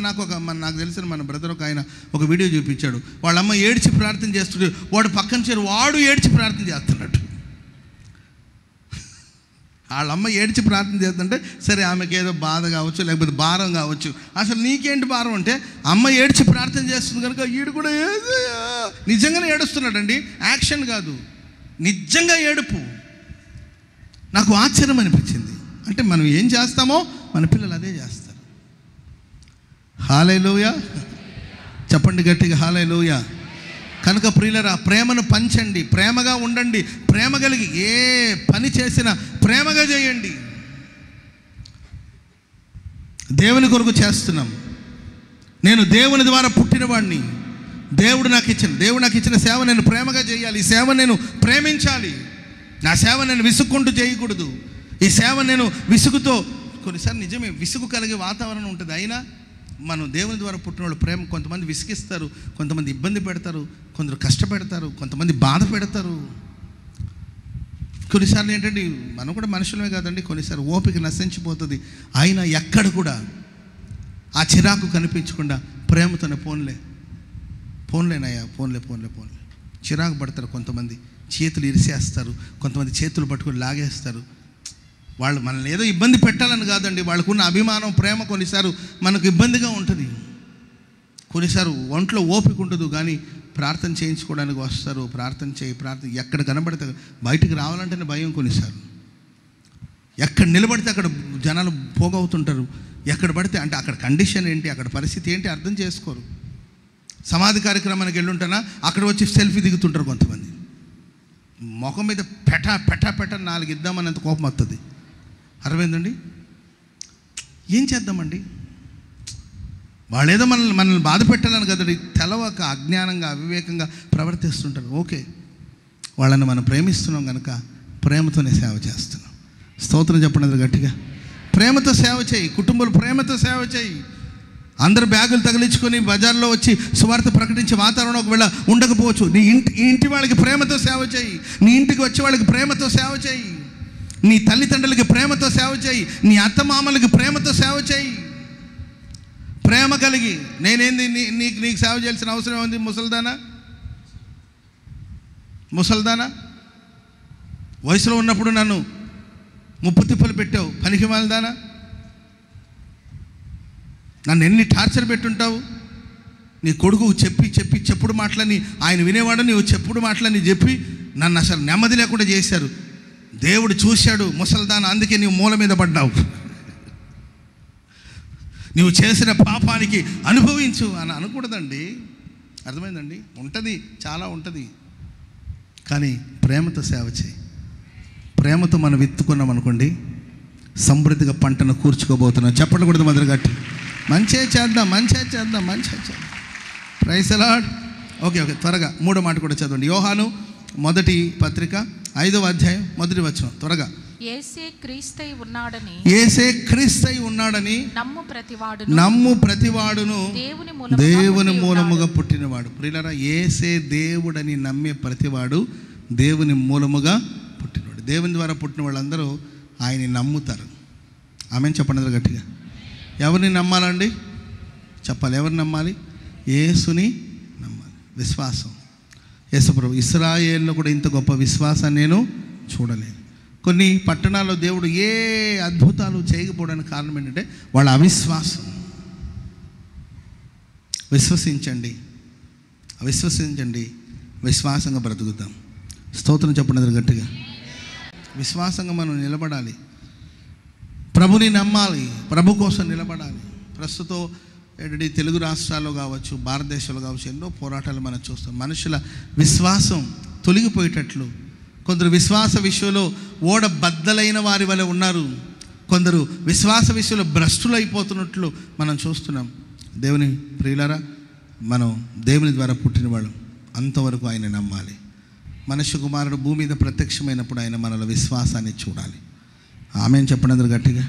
నాకు తెలిసిన మన బ్రదర్ ఒక ఆయన ఒక వీడియో చూపించాడు. వాళ్ళ అమ్మ ఏడ్చి ప్రార్థన చేస్తున్నాడు, వాడు పక్కన చేరి వాడు ఏడ్చి ప్రార్థన చేస్తున్నాడు. వాళ్ళ అమ్మ ఏడ్చి ప్రార్థన చేస్తుంటే సరే, ఆమెకి ఏదో బాధ కావచ్చు, లేకపోతే భారం కావచ్చు. అసలు నీకేంటి భారం అంటే అమ్మ ఏడ్చి ప్రార్థన చేస్తుంది కనుక ఈడు కూడా నిజంగానే ఏడుస్తున్నాడండి, యాక్షన్ కాదు, నిజంగా ఏడుపు. నాకు ఆశ్చర్యం అనిపించింది. అంటే మనం ఏం చేస్తామో మన పిల్లలు అదే చేస్తారు. హల్లెలూయా చెప్పండి గట్టిగా, హల్లెలూయా. కనుక ప్రియులరా, ప్రేమను పంచండి, ప్రేమగా ఉండండి, ప్రేమ కలిగి ఏ పని చేసినా ప్రేమగా చేయండి. దేవుని కొరకు చేస్తున్నాం, నేను దేవుని ద్వారా పుట్టినవాడిని, దేవుడు నాకు ఇచ్చిన సేవ నేను ప్రేమగా చేయాలి. ఈ సేవ నేను ప్రేమించాలి. నా సేవ నేను విసుక్కుంటూ చేయకూడదు. ఈ సేవ నేను విసుగుతో, కొన్నిసార్లు నిజమే విసుగు కలిగే వాతావరణం ఉంటుంది. అయినా మనం దేవుని ద్వారా పుట్టిన వాళ్ళు ప్రేమ, కొంతమంది విసిగిస్తారు, కొంతమంది ఇబ్బంది పెడతారు, కొందరు కష్టపెడతారు, కొంతమంది బాధ పెడతారు. కొన్నిసార్లు ఏంటంటే మనం కూడా మనుషులమే కాదండి, కొన్నిసార్లు ఓపిక నశించిపోతుంది. అయినా ఎక్కడ కూడా ఆ చిరాకు కనిపించకుండా ప్రేమతోనే పోన్లేనయ్యా, పోన్లే చిరాకు పడతారు. కొంతమంది చేతులు ఇరిసేస్తారు, కొంతమంది చేతులు పట్టుకొని లాగేస్తారు. వాళ్ళు మనల్ని ఏదో ఇబ్బంది పెట్టాలని కాదండి, వాళ్ళకున్న అభిమానం, ప్రేమ కొన్నిసార్లు మనకు ఇబ్బందిగా ఉంటుంది. కొన్నిసార్లు ఒంట్లో ఓపిక ఉండదు, కానీ ప్రార్థన చేయించుకోవడానికి వస్తారు. ప్రార్థన ఎక్కడ కనబడితే బయటికి రావాలంటేనే భయం. కొన్నిసార్లు ఎక్కడ నిలబడితే అక్కడ జనాలు పోగవుతుంటారు. ఎక్కడ పడితే అంటే అక్కడ కండిషన్ ఏంటి, అక్కడ పరిస్థితి ఏంటి అర్థం చేసుకోరు. సమాధి కార్యక్రమానికి వెళ్ళుంటానా, అక్కడ వచ్చి సెల్ఫీ దిగుతుంటారు. కొంతమంది ముఖం మీద పెట 4 ఇద్దామన్నంత కోపం వస్తుంది. అర్థమైందండి? ఏం చేద్దామండి? వాళ్ళు ఏదో మనల్ని బాధ పెట్టాలని కదండి, తెలవక అజ్ఞానంగా అవివేకంగా ప్రవర్తిస్తుంటారు. ఓకే, వాళ్ళని మనం ప్రేమిస్తున్నాం కనుక ప్రేమతోనే సేవ చేస్తున్నాం. స్తోత్రం చెప్పండి గట్టిగా. ప్రేమతో సేవ చేయి, కుటుంబాలు ప్రేమతో సేవ చేయి. అందరు బ్యాగులు తగిలించుకొని బజార్లో వచ్చి సువార్త ప్రకటించే వాతావరణం ఒకవేళ ఉండకపోవచ్చు. నీ ఇంటి వాళ్ళకి ప్రేమతో సేవ చేయి. నీ ఇంటికి వచ్చే వాళ్ళకి ప్రేమతో సేవ చేయి. నీ తల్లిదండ్రులకి ప్రేమతో సేవ చేయి. నీ అత్తమామలకి ప్రేమతో సేవ చేయి. ప్రేమ కలిగి నేనేంది నీకు సేవ చేయాల్సిన అవసరం ఉంది? ముసల్దానా వయసులో ఉన్నప్పుడు నన్ను ముప్పు తిప్పలు పెట్టావు, పనికి మాలదానా. నన్ను ఎన్ని టార్చర్ పెట్టుంటావు. నీ కొడుకు చెప్పుడు మాటలని ఆయన వినేవాడు, నీవు చెప్పుడు మాటలని చెప్పి నన్ను అసలు నెమ్మది లేకుండా చేశారు. దేవుడు చూశాడు ముసల్దాన, అందుకే నీవు మూల మీద పడ్డావు. నువ్వు చేసిన పాపానికి అనుభవించు అని అనకూడదండి. అర్థమైందండి? ఉంటుంది, చాలా ఉంటుంది. కానీ ప్రేమతో సేవ చేయి. ప్రేమతో మనం విత్తుకున్నాం అనుకోండి, సమృద్ధిగా పంటను కూర్చుకోబోతున్నాం. చెప్పకూడదు మొదలు గట్టి. మంచిగా చేద్దాం. Praise the lord. ఓకే, త్వరగా 3వ మాట కూడా చదవండి. యోహాను 1వ పత్రిక 5వ అధ్యాయం 1వ వచనం త్వరగా. యేసే క్రీస్తై ఉన్నాడని నమ్ము ప్రతివాడును దేవుని మూలముగా పుట్టినవాడు. ప్రియులారా, యేసే దేవుడని నమ్మే ప్రతివాడు దేవుని మూలముగా పుట్టినవాడు. దేవుని ద్వారా పుట్టిన వాళ్ళందరూ ఆయన్ని నమ్ముతారు. ఆమెను చెప్పండి గట్టిగా. ఎవరిని నమ్మాలండి? చెప్పాలి. ఎవరిని నమ్మాలి? యేసుని నమ్మాలి. విశ్వాసం. యేసుప్రభు, ఇశ్రాయేలులో కూడా ఇంత గొప్ప విశ్వాసాన్ని నేను చూడలేను. కొన్ని పట్టణాల్లో దేవుడు ఏ అద్భుతాలు చేయకపోవడానికి కారణం ఏంటంటే వాళ్ళ అవిశ్వాసం. విశ్వసించండి, విశ్వాసంగా బ్రతుకుతాం. స్తోత్రం చెప్పండి గట్టిగా. విశ్వాసంగా మనం నిలబడాలి. ప్రభుని నమ్మాలి, ప్రభు కోసం నిలబడాలి. ప్రస్తుతం ఏంటంటే తెలుగు రాష్ట్రాల్లో కావచ్చు, భారతదేశంలో కావచ్చు, ఎన్నో పోరాటాలు మనం చూస్తాం. మనుషుల విశ్వాసం తొలగిపోయేటట్లు, కొందరు విశ్వాస విషయంలో ఓడ బద్దలైన వారి వలె ఉన్నారు. కొందరు విశ్వాస విషయంలో భ్రష్టులు అయిపోతున్నట్లు మనం చూస్తున్నాం. దేవుని ప్రియులారా, మనం దేవుని ద్వారా పుట్టిన వాళ్ళు అంతవరకు ఆయన నమ్మాలి. మనుష్య కుమారుడు భూమి మీద ప్రత్యక్షమైనప్పుడు ఆయన మనలో విశ్వాసాన్ని చూడాలి. ఆమెను చెప్పండి అందరూ గట్టిగా.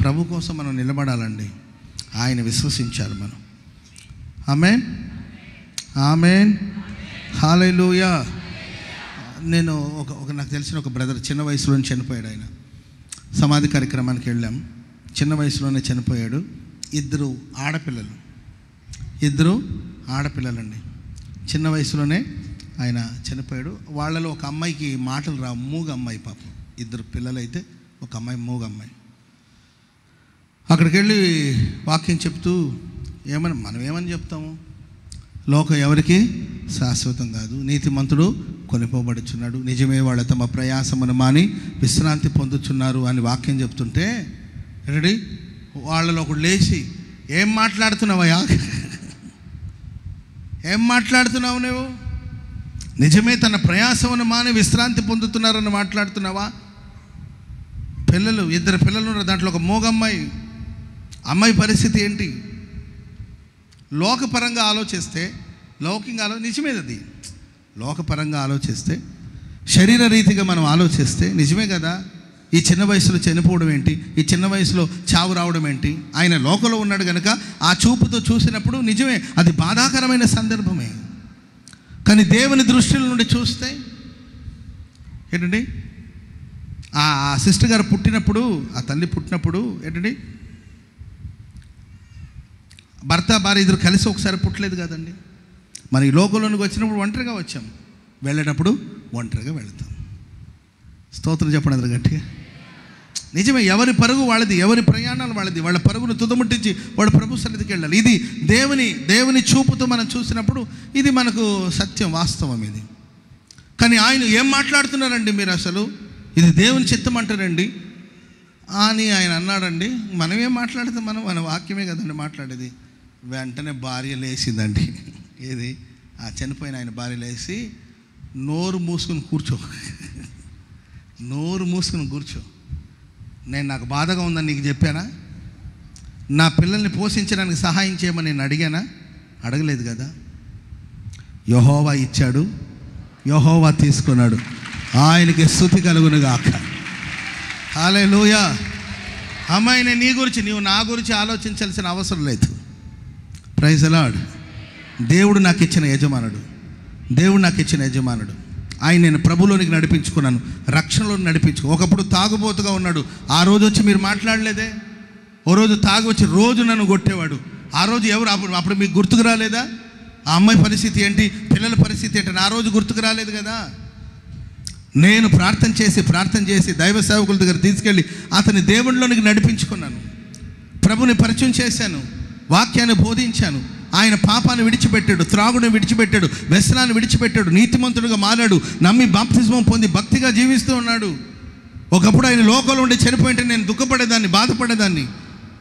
ప్రభు కోసం మనం నిలబడాలండి. ఆయన విశ్వసించాలి మనం. ఆమేన్, ఆమేన్, హల్లెలూయా. నేను నాకు తెలిసిన ఒక బ్రదర్ చిన్న వయసులోనే చనిపోయాడు. ఆయన సమాధి కార్యక్రమానికి వెళ్ళాం. చిన్న వయసులోనే చనిపోయాడు. ఇద్దరు ఆడపిల్లలండి. చిన్న వయసులోనే ఆయన చనిపోయాడు. వాళ్ళలో ఒక అమ్మాయికి మాటలు రావు, మూగ అమ్మాయి. పాపం 2 పిల్లలు అయితే ఒక అమ్మాయి మూగ అమ్మాయి. అక్కడికి వెళ్ళి వాక్యం చెప్తూ మనం ఏమని చెప్తాము? లోకం ఎవరికి శాశ్వతం కాదు, నీతిమంతుడు కొనిపోబడుచున్నాడు, నిజమే వాళ్ళ తమ ప్రయాసమును మాని విశ్రాంతి పొందుతున్నారు అని వాక్యం చెప్తుంటే రెడీ వాళ్ళలో ఒకడు లేచి, ఏం మాట్లాడుతున్నావయ్యా? ఏం మాట్లాడుతున్నావు నువ్వు? నిజమే తన ప్రయాసమును మాని విశ్రాంతి పొందుతున్నారని మాట్లాడుతున్నావా? పిల్లలు 2 పిల్లలు ఉన్నారు, దాంట్లో ఒక మూగమ్మాయి. అమ్మాయి పరిస్థితి ఏంటి? లోకపరంగా ఆలోచిస్తే లౌకికంగా నిజమేది. లోకపరంగా ఆలోచిస్తే, శరీర రీతిగా మనం ఆలోచిస్తే నిజమే కదా. ఈ చిన్న వయసులో చనిపోవడం ఏంటి, ఈ చిన్న వయసులో చావు రావడం ఏంటి? ఆయన లోకంలో ఉన్నాడు కనుక ఆ చూపుతో చూసినప్పుడు నిజమే, అది బాధాకరమైన సందర్భమే. కానీ దేవుని దృష్టిల నుండి చూస్తే ఏంటండి, ఆ సిస్టర్ గారు పుట్టినప్పుడు, ఆ తల్లి పుట్టినప్పుడు ఏంటండి, భర్త భార్య ఇద్దరు కలిసి ఒకసారి పుట్టలేదు కదండి. మన ఈ లోకంలోనికి వచ్చినప్పుడు ఒంటరిగా వచ్చాం, వెళ్ళేటప్పుడు ఒంటరిగా వెళతాం. స్తోత్రం చెప్పండి అందరు గట్టిగా. నిజమే, ఎవరి పరుగు వాళ్ళది, ఎవరి ప్రయాణాలు వాళ్ళది. వాళ్ళ పరుగును తుదముట్టించి వాడు ప్రభు సన్నిధికి వెళ్ళాలి. ఇది దేవుని చూపుతో మనం చూసినప్పుడు ఇది మనకు సత్యం, వాస్తవం ఇది. కానీ ఆయన ఏం మాట్లాడుతున్నారండి మీరు, అసలు ఇది దేవుని చిత్తం అంటారండి అని ఆయన అన్నాడండి. మనం ఏం మాట్లాడితే మన వాక్యమే కదండి మాట్లాడేది. వెంటనే భార్య లేచిందండి. ఏది, ఆ చనిపోయిన ఆయన భార్య లేచి, నోరు మూసుకుని కూర్చో, నోరు మూసుకుని కూర్చో. నాకు బాధగా ఉందని నీకు చెప్పానా? నా పిల్లల్ని పోషించడానికి సహాయం చేయమని నేను అడిగానా? అడగలేదు కదా. యెహోవా ఇచ్చాడు, యెహోవా తీసుకున్నాడు, ఆయనకి స్తుతి కలుగును గాక. హల్లెలూయా. అమ్మాయి, నేను నీ గురించి, నీవు నా గురించి ఆలోచించాల్సిన అవసరం లేదు. Praise the lord. దేవుడు నాకు ఇచ్చిన యజమానుడు, దేవుడు నాకు ఇచ్చిన యజమానుడు. ఆయన నేను ప్రభులోనికి నడిపించుకున్నాను, రక్షణలో నడిపించుకో. ఒకప్పుడు తాగుబోతుగా ఉన్నాడు, ఆ రోజు వచ్చి మీరు మాట్లాడలేదే. ఓ రోజు తాగి వచ్చి రోజు నన్ను కొట్టేవాడు. ఆ రోజు ఎవరు, అప్పుడు మీకు గుర్తుకు రాలేదా? ఆ అమ్మాయి పరిస్థితి ఏంటి, పిల్లల పరిస్థితి ఏంటి, ఆ రోజు గుర్తుకు రాలేదు కదా. నేను ప్రార్థన చేసి దైవ సేవకుల దగ్గర తీసుకెళ్ళి అతని దేవుడిలోనికి నడిపించుకున్నాను, ప్రభుని పరిచయం చేశాను, వాక్యాన్ని బోధించాను. ఆయన పాపాన్ని విడిచిపెట్టాడు, త్రాగుని విడిచిపెట్టాడు, వ్యసనాన్ని విడిచిపెట్టాడు, నీతిమంతుడుగా మారాడు, నమ్మి బాప్తిస్మం పొంది భక్తిగా జీవిస్తూ ఉన్నాడు. ఒకప్పుడు ఆయన లోకంలో ఉండి చనిపోయింటే నేను దుఃఖపడేదాన్ని, బాధపడేదాన్ని.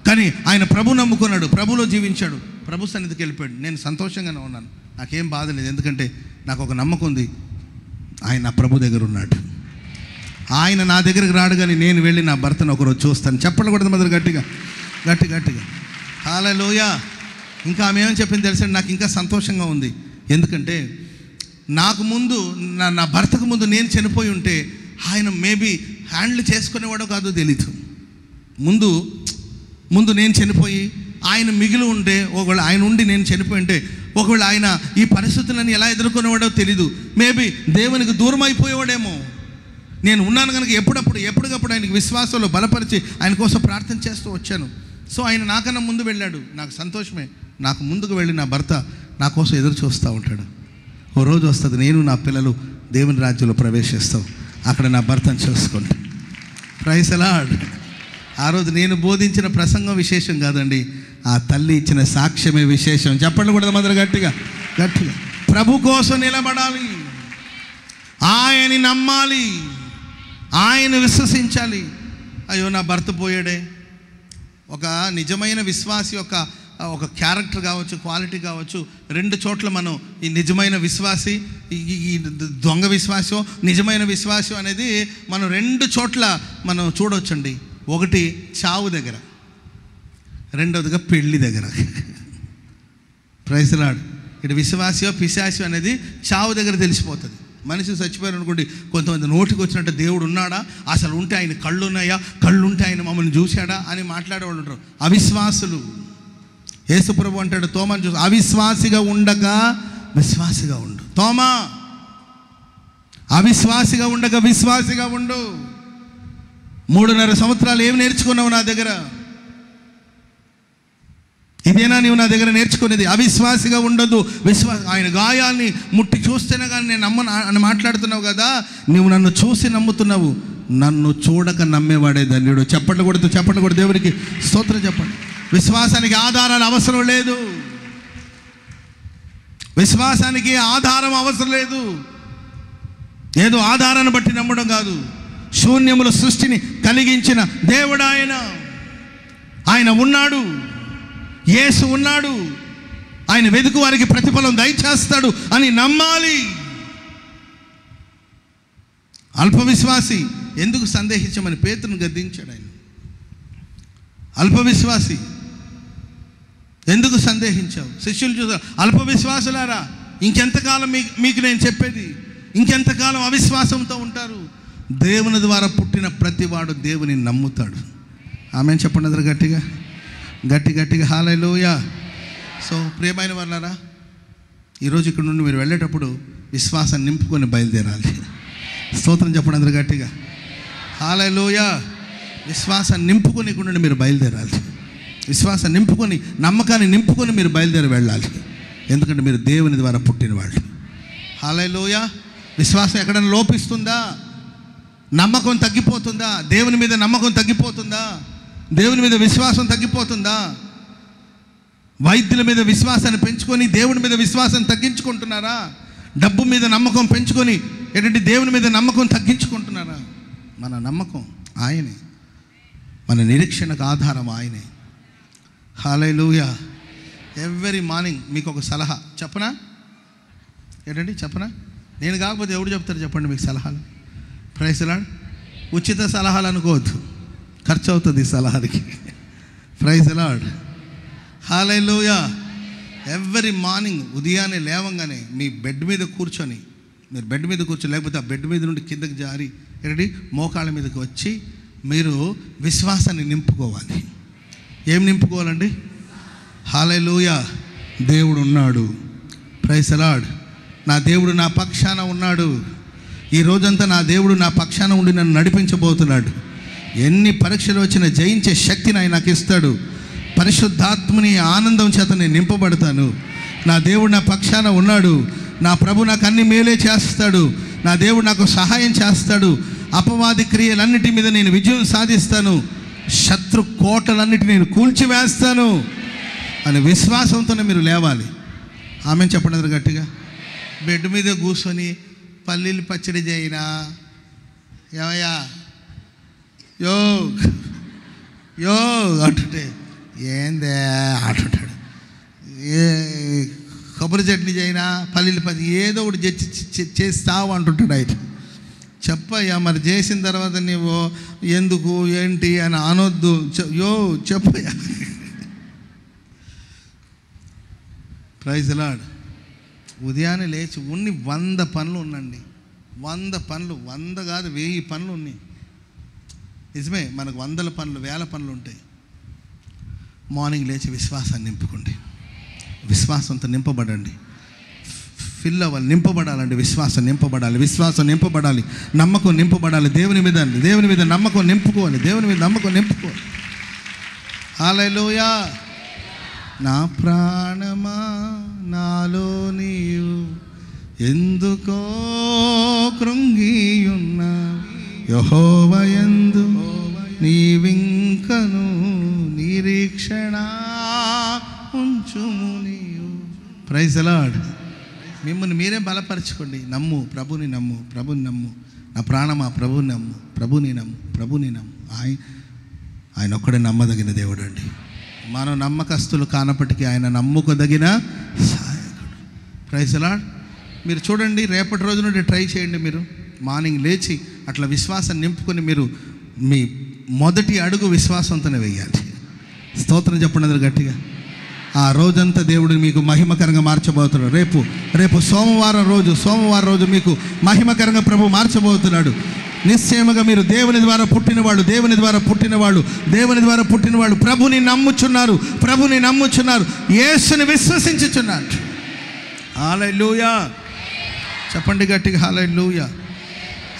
కానీ ఆయన ప్రభు నమ్ముకున్నాడు, ప్రభులో జీవించాడు, ప్రభు సన్నిధికి వెళ్ళిపోయాడు. నేను సంతోషంగానే ఉన్నాను, నాకేం బాధ లేదు. ఎందుకంటే నాకు ఒక నమ్మకం ఉంది, ఆయన నా ప్రభు దగ్గర ఉన్నాడు. ఆయన నా దగ్గరికి రాడు, కానీ నేను వెళ్ళి నా భర్తను ఒకరోజు చూస్తాను. చెప్పలు కూడా మొదలు గట్టిగా. హల్లెలూయా. ఇంకా ఆమె ఏమని చెప్పింది తెలుసండి, నాకు ఇంకా సంతోషంగా ఉంది. ఎందుకంటే నాకు ముందు, నా భర్తకు ముందు నేను చనిపోయి ఉంటే ఆయన మేబీ హ్యాండిల్ చేసుకునేవాడో కాదో తెలీదు. ముందు నేను చనిపోయి ఆయన మిగిలి ఉంటే, ఒకవేళ ఆయన ఉండి నేను చనిపోయి ఉంటే, ఒకవేళ ఆయన ఈ పరిస్థితులను ఎలా ఎదుర్కొనేవాడో తెలీదు. మేబీ దేవునికి దూరం అయిపోయేవాడేమో. నేను ఉన్నాను కనుక ఎప్పటికప్పుడు ఆయనకి విశ్వాసంలో బలపరిచి ఆయన కోసం ప్రార్థన చేస్తూ వచ్చాను. సో ఆయన నాకన్నా ముందు వెళ్ళాడు, నాకు సంతోషమే. నాకు ముందుకు వెళ్ళి నా భర్త నా కోసం ఎదురు చూస్తూ ఉంటాడు. ఓ రోజు వస్తుంది, నేను నా పిల్లలు దేవుని రాజ్యంలో ప్రవేశిస్తాం, అక్కడ నా భర్తను చూసుకుంటాను. Praise the lord. ఆ రోజు నేను బోధించిన ప్రసంగం విశేషం కాదండి, ఆ తల్లి ఇచ్చిన సాక్ష్యమే విశేషం. చెప్పండి కూడా మొదలు గట్టిగా. ప్రభు కోసం నిలబడాలి, ఆయన్ని నమ్మాలి, ఆయన విశ్వసించాలి. అయ్యో నా భర్త పోయాడే. ఒక నిజమైన విశ్వాసి ఒక క్యారెక్టర్ కావచ్చు, క్వాలిటీ కావచ్చు. రెండు చోట్ల మనం ఈ నిజమైన విశ్వాసి, ఈ దొంగ విశ్వాసం, నిజమైన విశ్వాసం అనేది మనం రెండు చోట్ల మనం చూడవచ్చండి. ఒకటి చావు దగ్గర, రెండవదిగా పెళ్ళి దగ్గర. Praise the lord. ఇటు విశ్వాసో పిశాసో అనేది చావు దగ్గర తెలిసిపోతుంది. మనిషి చచ్చిపోయారు అనుకోండి, కొంతమంది నోటికి వచ్చినట్టు దేవుడు ఉన్నాడా, అసలు ఉంటే ఆయన కళ్ళు ఉన్నాయా, కళ్ళు ఉంటే ఆయన మమ్మల్ని చూశాడా అని మాట్లాడేవాళ్ళు ఉంటారు. అవిశ్వాసులు. యేసు ప్రభు అంటాడు తోమాను చూసి, అవిశ్వాసిగా ఉండగా విశ్వాసిగా ఉండు. తోమా, అవిశ్వాసిగా ఉండగా విశ్వాసిగా ఉండు. 3.5 సంవత్సరాలు ఏం నేర్చుకున్నావు నా దగ్గర? ఇదేనా నీవు నా దగ్గర నేర్చుకునేది? అవిశ్వాసిగా ఉండదు, ఆయన గాయాల్ని ముట్టి చూస్తేనే కానీ నేను నమ్మను అని మాట్లాడుతున్నావు కదా. నువ్వు నన్ను చూసి నమ్ముతున్నావు, నన్ను చూడక నమ్మేవాడే ధన్యుడు. చెప్పండి కూడా దేవునికి స్తోత్రం చెప్పండి. విశ్వాసానికి ఆధారాలు అవసరం లేదు, విశ్వాసానికి ఆధారం అవసరం లేదు. ఏదో ఆధారాన్ని బట్టి నమ్మడం కాదు. శూన్యముల సృష్టిని కలిగించిన దేవుడు ఆయన ఉన్నాడు, యేసు ఉన్నాడు, ఆయన వెతుకు వారికి ప్రతిఫలం దయచేస్తాడు అని నమ్మాలి. అల్పవిశ్వాసి ఎందుకు సందేహించమని పేతురును గద్దించాడు ఆయన. అల్పవిశ్వాసి ఎందుకు సందేహించావు? శిష్యులు చూసారు, అల్పవిశ్వాసులారా ఇంకెంతకాలం మీకు నేను చెప్పేది? ఇంకెంతకాలం అవిశ్వాసంతో ఉంటారు? దేవుని ద్వారా పుట్టిన ప్రతివాడు దేవుని నమ్ముతాడు. ఆమేన్ చెప్పండి అందరూ గట్టిగా గట్టిగా హల్లెలూయా. సో ప్రియమైన వాళ్ళారా, ఈరోజు ఇక్కడ నుండి మీరు వెళ్ళేటప్పుడు విశ్వాసం నింపుకొని బయలుదేరాలి. స్తోత్రం చెప్పండి అందరూ గట్టిగా హల్లెలూయా. విశ్వాసం నింపుకొని ఇక్కడ నుండి మీరు బయలుదేరాలి. విశ్వాసం నింపుకొని, నమ్మకాన్ని నింపుకొని మీరు బయలుదేరి వెళ్ళాలి. ఎందుకంటే మీరు దేవుని ద్వారా పుట్టిన వాళ్ళు. హల్లెలూయా. విశ్వాసం ఎక్కడైనా లోపిస్తుందా? నమ్మకం తగ్గిపోతుందా? దేవుని మీద నమ్మకం తగ్గిపోతుందా? దేవుని మీద విశ్వాసం తగ్గిపోతుందా? వైద్యుల మీద విశ్వాసాన్ని పెంచుకొని దేవుని మీద విశ్వాసం తగ్గించుకుంటున్నారా? డబ్బు మీద నమ్మకం పెంచుకొని ఏంటంటే దేవుని మీద నమ్మకం తగ్గించుకుంటున్నారా? మన నమ్మకం ఆయనే, మన నిరీక్షణకు ఆధారం ఆయనే. హల్లెలూయా. ఎవ్రీ మార్నింగ్ మీకు ఒక సలహా చెప్పనా? ఏంటండి చెప్పనా? నేను కాకపోతే ఎవరు చెప్తారు చెప్పండి మీకు సలహాలు? Praise the Lord. ఉచిత సలహాలు అనుకోవద్దు, ఖర్చు అవుతుంది ఈ సలహాలకి. Praise the Lord. Hallelujah. Every morning ఉదయాన్నే లేవంగానే మీ బెడ్ మీద కూర్చొని, మీరు బెడ్ మీద కూర్చొని, లేకపోతే ఆ బెడ్ మీద నుండి కిందకి జారి ఏంటంటే మోకాళ్ళ మీదకి వచ్చి మీరు విశ్వాసాన్ని నింపుకోవాలి. ఏం నింపుకోవాలండి? హల్లెలూయా. దేవుడు ఉన్నాడు. Praise the lord. నా దేవుడు నా పక్షాన ఉన్నాడు. ఈ రోజంతా నా దేవుడు నా పక్షాన ఉండి నన్ను నడిపించబోతున్నాడు. ఎన్ని పరీక్షలు వచ్చినా జయించే శక్తిని ఆయన నాకు ఇస్తాడు. పరిశుద్ధాత్మని ఆనందం చేత నేను నింపబడతాను. నా దేవుడు నా పక్షాన ఉన్నాడు. నా ప్రభు నాకు అన్ని మేలే చేస్తాడు. నా దేవుడు నాకు సహాయం చేస్తాడు. అపవాది క్రియలన్నిటి మీద నేను విజయం సాధిస్తాను. శత్రు కోటలన్నిటి నేను కూల్చివేస్తాను అనే విశ్వాసంతోనే మీరు లేవాలి. ఆమెను చెప్పండి గట్టిగా. బెడ్ మీద కూర్చొని పల్లీలు పచ్చడి చేయనా ఏమయ్యా యో యో అంటుంటే ఏందే అంటుంటాడు. ఏ కొబ్బరి చట్నీ చేయనా, పల్లీలు పచ్చడి ఏదో ఒకటి చేస్తావు అంటుంటాడు. ఆయన చెప్పయ్యా, మరి చేసిన తర్వాత నీవు ఎందుకు ఏంటి అని అనొద్దు. యో చెప్పయ్యా. Praise the lord. ఉదయాన్నే లేచి 100 పనులు ఉండండి. 100 పనులు, 100 కాదు 1000 పనులు ఉన్నాయి. నిజమే, మనకు 100 పనులు 1000 పనులు ఉంటాయి. మార్నింగ్ లేచి విశ్వాసాన్ని నింపుకోండి. విశ్వాసంతో నింపబడండి. ఫిల్ అవ్వాలి, నింపబడాలండి. విశ్వాసం నింపబడాలి, విశ్వాసం నింపబడాలి, నమ్మకం నింపబడాలి. దేవుని మీద నమ్మకం నింపుకోవాలి. దేవుని మీద నమ్మకం నింపుకోవాలి. హల్లెలూయా. నా ప్రాణమా నాలో నీవు ఎందుకో కృంగియున్నా, యెహోవా యందు నీవింకను నిరీక్షణ ఉంచుము నీవు. Praise the lord. మిమ్మల్ని మీరే బలపరచుకోండి. నమ్ము, ప్రభుని నమ్ము, ప్రభుని నమ్ము. నా ప్రాణమా ప్రభుని నమ్ము, ప్రభుని నమ్ము, ప్రభుని నమ్ము. ఆయన ఒక్కడే నమ్మదగిన దేవుడు అండి. మనం నమ్మకస్తులు కానప్పటికీ ఆయన నమ్ముకోదగిన సహాయకుడు. Praise the lord. మీరు చూడండి, రేపటి రోజు నుండి ట్రై చేయండి. మీరు మార్నింగ్ లేచి అట్లా విశ్వాసం నింపుకొని మీరు మీ మొదటి అడుగు విశ్వాసంతోనే వేయాలి. స్తోత్రం చెప్పండి అందరూ గట్టిగా. ఆ రోజంతా దేవుడు మీకు మహిమకరంగా మార్చబోతున్నాడు. రేపు సోమవారం రోజు మీకు మహిమకరంగా ప్రభు మార్చబోతున్నాడు. నిశ్చయముగా మీరు దేవుని ద్వారా పుట్టినవాళ్ళు ప్రభుని నమ్ముచున్నారు, యేసుని విశ్వసించుచున్నారు. హల్లెలూయా. చెప్పండి గట్టిగా హల్లెలూయా.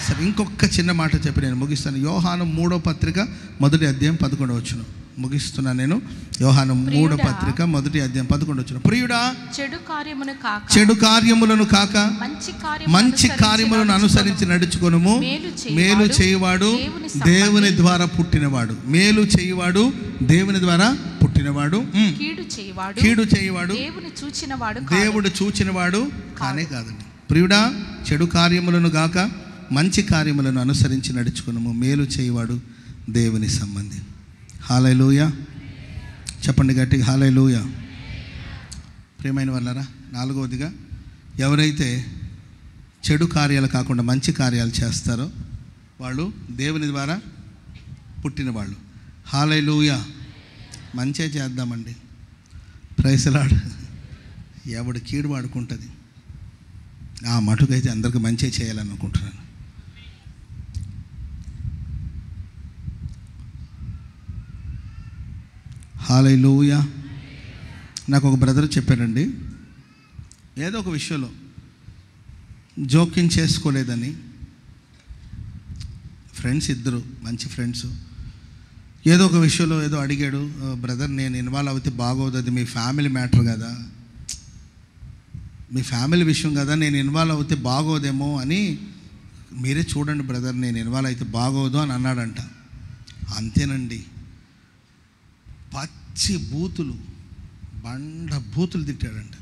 సరే, ఇంకొక చిన్న మాట చెప్పి నేను ముగిస్తాను. యోహాను 3వ పత్రిక 1వ అధ్యాయం 11వ వచనం ముగిస్తున్నాను నేను. యోహాను 3వ పత్రిక 1వ అధ్యాయం 11వ వచనం. ప్రియుడా, చెడు కార్యములను కాక మంచి కార్యములను అనుసరించి నడుచుకొనుము. మేలు చేయువాడు దేవుని ద్వారా పుట్టినవాడు. కీడు చేయువాడు దేవుడు చూచినవాడు కానే కాదండి. ప్రియుడా, చెడు కార్యములను గాక మంచి కార్యములను అనుసరించి నడుచుకున్నాము. మేలు చేయువాడు దేవుని సంబంధి. హల్లెలూయా. చెప్పండి గట్టిగా హల్లెలూయా. ప్రియమైన వాళ్ళారా, 4వదిగా ఎవరైతే చెడు కార్యాలు కాకుండా మంచి కార్యాలు చేస్తారో వాళ్ళు దేవుని ద్వారా పుట్టిన వాళ్ళు. హల్లెలూయా. మంచే చేద్దామండి. Praise the lord. ఎవడు కీడు వాడుకుంటుంది. ఆ మటుకైతే అందరికి మంచి చేయాలనుకుంటున్నాను. హల్లెలూయా. నాకు ఒక బ్రదర్ చెప్పారండి, ఏదో ఒక విషయంలో జోక్యం చేసుకోలేదని, ఫ్రెండ్స్ ఇద్దరు మంచి ఫ్రెండ్స్, ఏదో ఒక విషయంలో ఏదో అడిగాడు, బ్రదర్ నేను ఇన్వాల్వ్ అవుతే బాగోదు, అది మీ ఫ్యామిలీ మ్యాటర్ కదా, మీ ఫ్యామిలీ విషయం కదా, నేను ఇన్వాల్వ్ అవుతే బాగోదేమో అని మీరే చూడండి బ్రదర్, నేను ఇన్వాల్వ్ అయితే బాగోదు అని అన్నాడంట. అంతేనండి, పచ్చి బూతులు, బండ బూతులు తిట్టాడంట.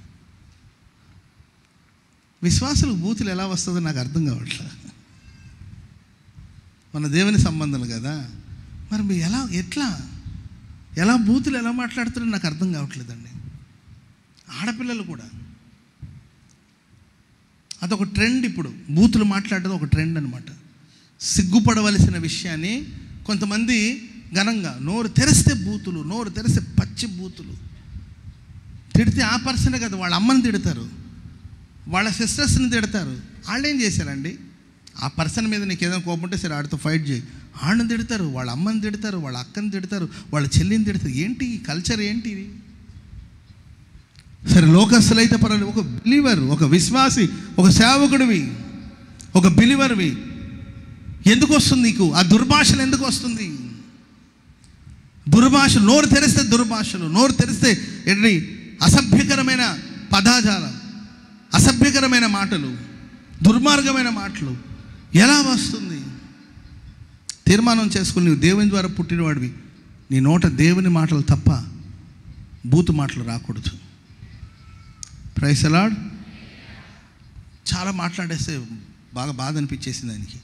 విశ్వాసులకు బూతులు ఎలా వస్తుందో నాకు అర్థం కావట్లేదు. మన దేవుని సంబంధాలు కదా, మరి మీరు ఎలా బూతులు ఎలా మాట్లాడుతారో నాకు అర్థం కావట్లేదండి. ఆడపిల్లలు కూడా అదొక ట్రెండ్, ఇప్పుడు బూతులు మాట్లాడడం ఒక ట్రెండ్ అనమాట. సిగ్గుపడవలసిన విషయాన్ని కొంతమంది ఘనంగా నోరు తెరిస్తే బూతులు, నోరు తెరిస్తే పచ్చి బూతులు తిడితే ఆ పర్సనే కదా, వాళ్ళ అమ్మని తిడతారు, వాళ్ళ సిస్టర్స్ని తిడతారు. వాళ్ళు ఏం చేశారండి, ఆ పర్సన్ మీద నీకు ఏదైనా కోపం ఉంటే సరే ఆడితో ఫైట్ చేయి, ఆడిని తిడతారు, వాళ్ళ అమ్మని తిడతారు, వాళ్ళ అక్కని తిడతారు, వాళ్ళ చెల్లిని తిడతారు. ఏంటి ఈ కల్చర్ ఏంటి ఇది? సరే లోకస్తులు అయితే పర్వాలేదు, ఒక బిలీవర్, ఒక విశ్వాసి, ఒక సేవకుడివి, ఒక బిలీవర్వి ఎందుకు వస్తుంది నీకు ఆ దుర్భాషలు? ఎందుకు వస్తుంది దుర్భాషలు? నోరు తెరిస్తే దుర్భాషలు, నోరు తెరిస్తే ఏంటి అసభ్యకరమైన పదాజాలం, అసభ్యకరమైన మాటలు, దుర్మార్గమైన మాటలు ఎలా వస్తుంది? తీర్మానం చేసుకుని నువ్వు దేవుని ద్వారా పుట్టినవాడివి, నీ నోట దేవుని మాటలు తప్ప బూతు మాటలు రాకూడదు. Praise the lord. చాలా మాట్లాడేస్తే బాగా బాధ అనిపించేసింది ఆయనకి.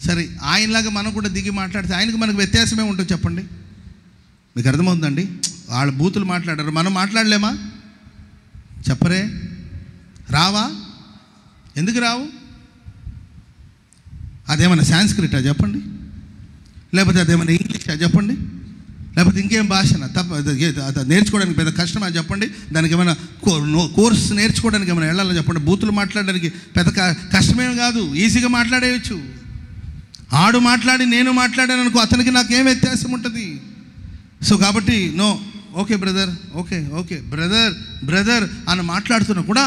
సరే ఆయనలాగా మనం కూడా దిగి మాట్లాడితే ఆయనకి మనకు వ్యత్యాసమే ఉంటుంది చెప్పండి. మీకు అర్థమవుతుందండి? వాళ్ళు బూతులు మాట్లాడారు, మనం మాట్లాడలేమా? చెప్పరే, రావా? ఎందుకు రావు? అదేమన్నా సాంస్క్రిటా చెప్పండి, లేకపోతే అదేమన్నా ఇంగ్లీషా చెప్పండి, లేకపోతే ఇంకేం భాషనా? తప్ప నేర్చుకోవడానికి పెద్ద కష్టమా చెప్పండి? దానికి ఏమైనా కోర్స్ నేర్చుకోవడానికి ఏమైనా వెళ్ళాలని చెప్పండి? బూతులు మాట్లాడడానికి పెద్ద కష్టమేం కాదు, ఈజీగా మాట్లాడేయచ్చు. ఆడు మాట్లాడి నేను మాట్లాడాను అనుకో, అతనికి నాకేం వ్యత్యాసం ఉంటుంది? సో కాబట్టి no, okay brother, okay brother అని మాట్లాడుతున్నా కూడా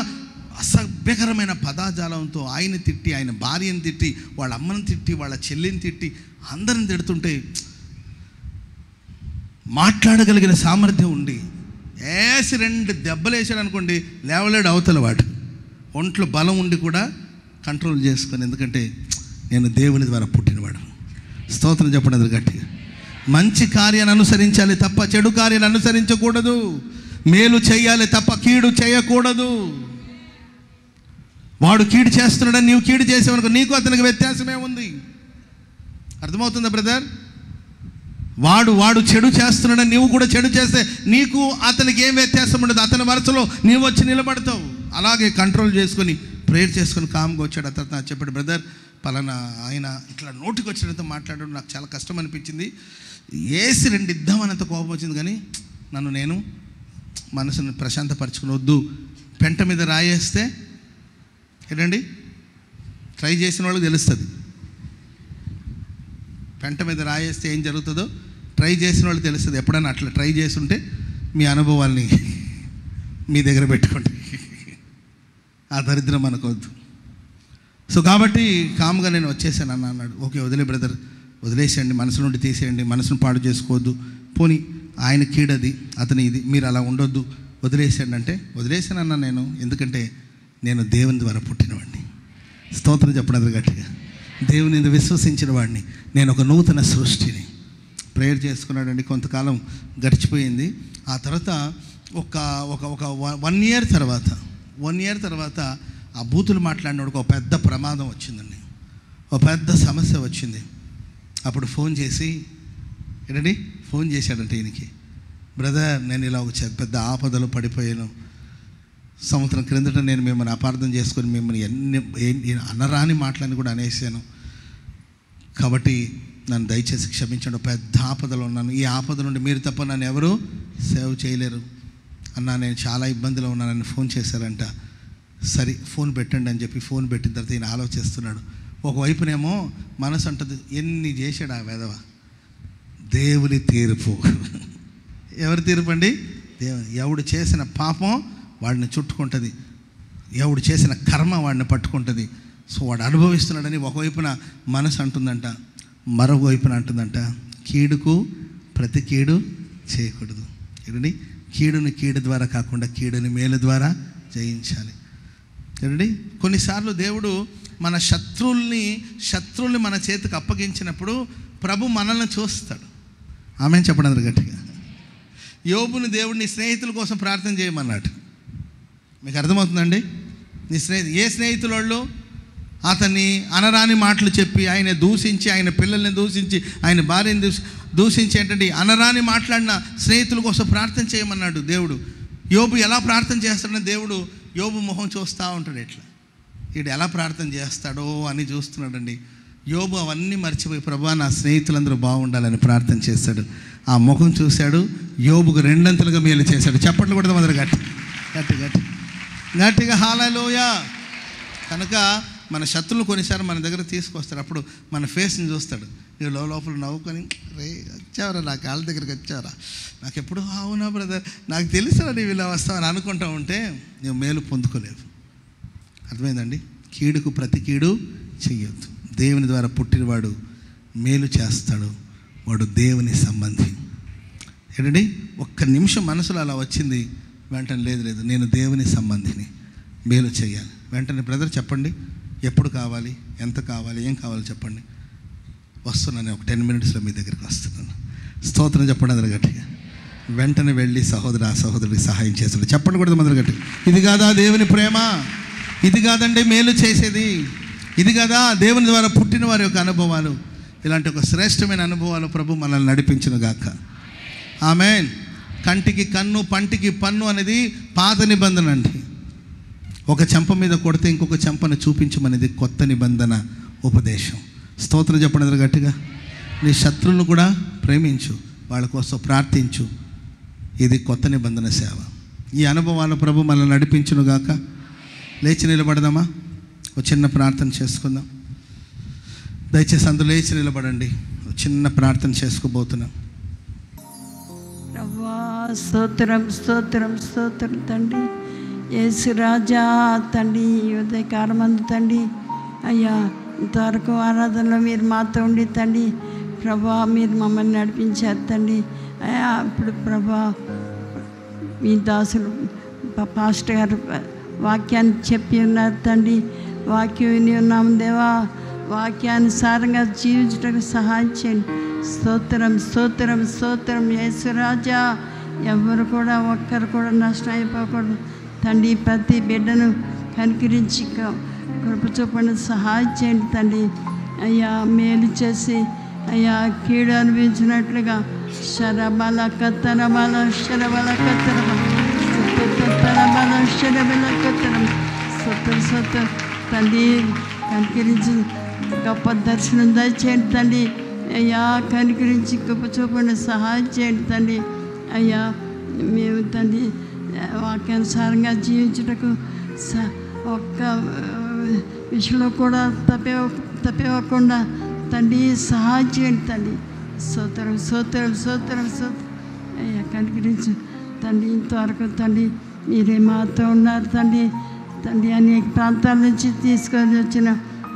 అసభ్యకరమైన పదాజాలంతో ఆయన తిట్టి, ఆయన భార్యను తిట్టి, వాళ్ళ అమ్మని తిట్టి, వాళ్ళ చెల్లిని తిట్టి, అందరిని తిడుతుంటే మాట్లాడగలిగిన సామర్థ్యం ఉండి వేసి 2 దెబ్బలు వేసాడు అనుకోండి, లేవలేడు అవతల వాడు. ఒంట్లో బలం ఉండి కూడా కంట్రోల్ చేసుకొని, ఎందుకంటే నేను దేవుని ద్వారా పుట్టినవాడు. స్తోత్రం చెప్పండి గట్టిగా. మంచి కార్యాన్ని అనుసరించాలి తప్ప చెడు కార్యాన్ని అనుసరించకూడదు. మేలు చేయాలి తప్ప కీడు చేయకూడదు. వాడు కీడు చేస్తున్నాడని నీవు కీడు చేసేవనుకో, నీకు అతనికి వ్యత్యాసమే ఉంది. అర్థమవుతుందా బ్రదర్? వాడు చెడు చేస్తున్నాడని నీవు కూడా చెడు చేస్తే నీకు అతనికి ఏం వ్యత్యాసం ఉండదు. అతని వరుసలో నీవు వచ్చి నిలబడతావు. అలాగే కంట్రోల్ చేసుకొని ప్రేయర్ చేసుకొని కామ్గా వచ్చాడు. అతను నాకు చెప్పాడు, బ్రదర్ పలానా ఆయన ఇట్లా నోటికి వచ్చినంత మాట్లాడడం నాకు చాలా కష్టం అనిపించింది, వేసి 2 ఇద్దామనంత కోపం వచ్చింది, కానీ నేను మనసుని ప్రశాంతపరచుకుని వద్దు, పెంట మీద రాయేస్తే ఏంటండి ట్రై చేసిన వాళ్ళకి తెలుస్తుంది. పెంట మీద రాయేస్తే ఏం జరుగుతుందో ట్రై చేసిన వాళ్ళకి తెలుస్తుంది. ఎప్పుడైనా అట్లా ట్రై చేస్తుంటే మీ అనుభవాల్ని మీ దగ్గర పెట్టుకోండి. ఆ దరిద్రం మనకొద్దు. సో కాబట్టి కామ్గా నేను వచ్చేసాను అన్నాడు. ఓకే వదిలే బ్రదర్, వదిలేసేయండి, మనసు నుండి తీసేయండి, మనసును పాడు చేసుకోవద్దు, పోనీ ఆయన కీడది, అతని ఇది, మీరు అలా ఉండొద్దు, వదిలేసేయండి అంటే వదిలేసాను అన్నా నేను. ఎందుకంటే నేను దేవుని ద్వారా పుట్టినవాడిని. స్తోత్రం చెప్పడం గట్టిగా. దేవుని విశ్వసించిన వాడిని, నేను ఒక నూతన సృష్టిని. ప్రేయర్ చేసుకున్నాడండి. కొంతకాలం గడిచిపోయింది. ఆ తర్వాత ఒక 1 ఇయర్ తర్వాత ఆ బూతులు మాట్లాడినోడికి ఒక పెద్ద ప్రమాదం వచ్చిందండి, ఒక పెద్ద సమస్య వచ్చింది. అప్పుడు ఫోన్ చేశాడంటే ఈయనకి, బ్రదర్ నేను ఇలా ఒక పెద్ద ఆపదలో పడిపోయాను, సంవత్సరం క్రిందట నేను మిమ్మల్ని అపార్థం చేసుకొని మిమ్మల్ని ఎన్ని అనరాని మాటలని కూడా అనేసాను, కాబట్టి నన్ను దయచేసి క్షమించండి, పెద్ద ఆపదలో ఉన్నాను, ఈ ఆపద నుండి మీరు తప్ప నన్ను ఎవరు సేవ్ చేయలేరు అన్నా, నేను చాలా ఇబ్బందిలో ఉన్నానని ఫోన్ చేశారంట. సరే ఫోన్ పెట్టండి అని చెప్పి ఫోన్ పెట్టిన తర్వాత ఈయన ఆలోచిస్తున్నాడు. ఒకవైపునేమో మనసు అంటది, ఎన్ని చేశాడు ఆ వెధవ. దేవుని తీర్పు. ఎవరి తీర్పు అండి? ఎవడు చేసిన పాపం వాడిని చుట్టుకుంటుంది, ఎవడు చేసిన కర్మ వాడిని పట్టుకుంటుంది. సో వాడు అనుభవిస్తున్నాడని ఒకవైపున మనసు అంటుందంట, మరొక వైపున అంటుందంట, కీడుకు ప్రతి కీడు చేయకూడదు. ఏంటండి? కీడుని కీడు ద్వారా కాకుండా కీడుని మేలు ద్వారా జయించాలి. ఏంటండి? కొన్నిసార్లు దేవుడు మన శత్రువుల్ని మన చేతికి అప్పగించినప్పుడు ప్రభు మనల్ని చూస్తాడు. ఆమెను చెప్పడం గట్టిగా. యోబుని దేవుడు నీ స్నేహితుల కోసం ప్రార్థన చేయమన్నాడు. మీకు అర్థమవుతుందండి? నీ ఏ స్నేహితుల వాళ్ళు అతన్ని అనరాని మాటలు చెప్పి ఆయన దూషించి, ఆయన పిల్లల్ని దూషించి, ఆయన భార్యని దూషించి ఏంటంటే అనరాని మాట్లాడిన స్నేహితుల కోసం ప్రార్థన చేయమన్నాడు దేవుడు. యోబు ఎలా ప్రార్థన చేస్తాడని దేవుడు యోబు మొహం చూస్తూ ఉంటాడు. ఎట్లా వీడు ఎలా ప్రార్థన చేస్తాడో అని చూస్తున్నాడండి. యోబు అవన్నీ మర్చిపోయి ప్రభువా నా స్నేహితులందరూ బాగుండాలని ప్రార్థన చేశాడు. ఆ ముఖం చూశాడు, యోబుకు రెండంతలుగా మేలు చేశాడు. చప్పట్లు కూడా మొదలు గట్టిగా హల్లెలూయా. కనుక మన శత్రువులు కొన్నిసార్లు మన దగ్గర తీసుకొస్తారు. అప్పుడు మన ఫేస్ని చూస్తాడు. ఇక లోపల నవ్వుకొని, రే వచ్చావరా నా కాళ్ళ దగ్గరికి వచ్చావరా, నాకు ఎప్పుడు అవునా బ్రదర్ నాకు తెలుసా నీవు ఇలా వస్తావని అనుకుంటా ఉంటే నువ్వు మేలు పొందుకోలేవు. అర్థమైందండి? కీడుకు ప్రతి కీడు చెయ్యొద్దు. దేవుని ద్వారా పుట్టినవాడు మేలు చేస్తాడు, వాడు దేవుని సంబంధి. ఏంటండి? ఒక్క నిమిషం మనసులో అలా వచ్చింది, వెంటనే లేదు నేను దేవుని సంబంధిని, మేలు చేయాలి. వెంటనే బ్రదర్ చెప్పండి, ఎప్పుడు కావాలి, ఎంత కావాలి, ఏం కావాలి చెప్పండి, వస్తున్నాను, ఒక 10 minutesలో మీ దగ్గరికి వస్తున్నాను. స్తోత్రం చెప్పండి అందరు గట్టిగా. వెంటనే వెళ్ళి సహోదరుడికి సహాయం చేస్తాడు. చెప్పండి కూడా మొదలు గట్టిగా. ఇది కాదా దేవుని ప్రేమ? ఇది కాదండి మేలు చేసేది? ఇది కదా దేవుని ద్వారా పుట్టిన వారి యొక్క అనుభవాలు? ఇలాంటి ఒక శ్రేష్టమైన అనుభవాలు ప్రభు మనల్ని నడిపించును గాక. ఆమేన్. కంటికి కన్ను, పంటికి పన్ను అనేది పాత నిబంధన అండి. ఒక చెంప మీద కొడితే ఇంకొక చెంపను చూపించమనేది కొత్త నిబంధన ఉపదేశం. స్తోత్రం చెప్పండి గట్టిగా. నీ శత్రువులను కూడా ప్రేమించు, వాళ్ళ కోసం ప్రార్థించు. ఇది కొత్త నిబంధన సేవ. ఈ అనుభవాలు ప్రభు మనల్ని నడిపించును గాక. లేచి నిలబడదామా? ఒక చిన్న ప్రార్థన చేసుకుందాం. దయచేసి అందరూ లేచి నిలబడండి. ఒక చిన్న ప్రార్థన చేసుకోబోతున్నాం. స్తోత్రం స్తోత్రం స్తోత్రం తండ్రి. యేసు రాజా తండ్రి, ఉదయకాలమందు తండ్రి అయ్యా ఇంతవరకు ఆరాధనలో మీరు మాతో ఉండి తండ్రి ప్రభా మీరు మమ్మల్ని నడిపించారు తండ్రి. అయ్యా ఇప్పుడు ప్రభా మీ దాసులు పాస్టర్ గారు వాక్యాన్ని చెప్పి ఉన్నారు తండ్రి. వాక్యం విని ఉన్నాము దేవా, వాక్యానుసారంగా జీవించడానికి సహాయం చేయండి. స్తోత్రం స్తోత్రం స్తోత్రం. యేసు రాజా ఎవరు కూడా ఒక్కరు కూడా నష్టం అయిపోకూడదు తండ్రి. ప్రతి బిడ్డను కనికరించి కృప చూపండి, సహాయం చేయండి తండ్రి. అయ్యా మేలు చేసి అయ్యా కీడు అనిపించినట్లుగా శరబల కత్తరబల శరబల కత్తరబల తత్తరబల శరబల కత్తరం సొత్తు తండ్రి కనికరించి గొప్ప దర్శనం దయచేయండి తండ్రి. అయ్యా కనికరించి గొప్ప చూపండి, సహాయం చేయండి తండ్రి. అయ్యా మేము తండ్రి వాక్యానుసారంగా జీవించుటకు ఒక్క విషయంలో కూడా తప్పివ్వకుండా తండ్రి సహాయం చేయండి తండ్రి. స్తోత్రం స్తోత్రం స్తోత్రం స్తోత్రం. అయ్యా కనికరించి తండ్రి ఇంతవరకు తండ్రి మీరే మాతో ఉన్నారు తండ్రి. తండ్రి అనేక ప్రాంతాల నుంచి తీసుకొని వచ్చిన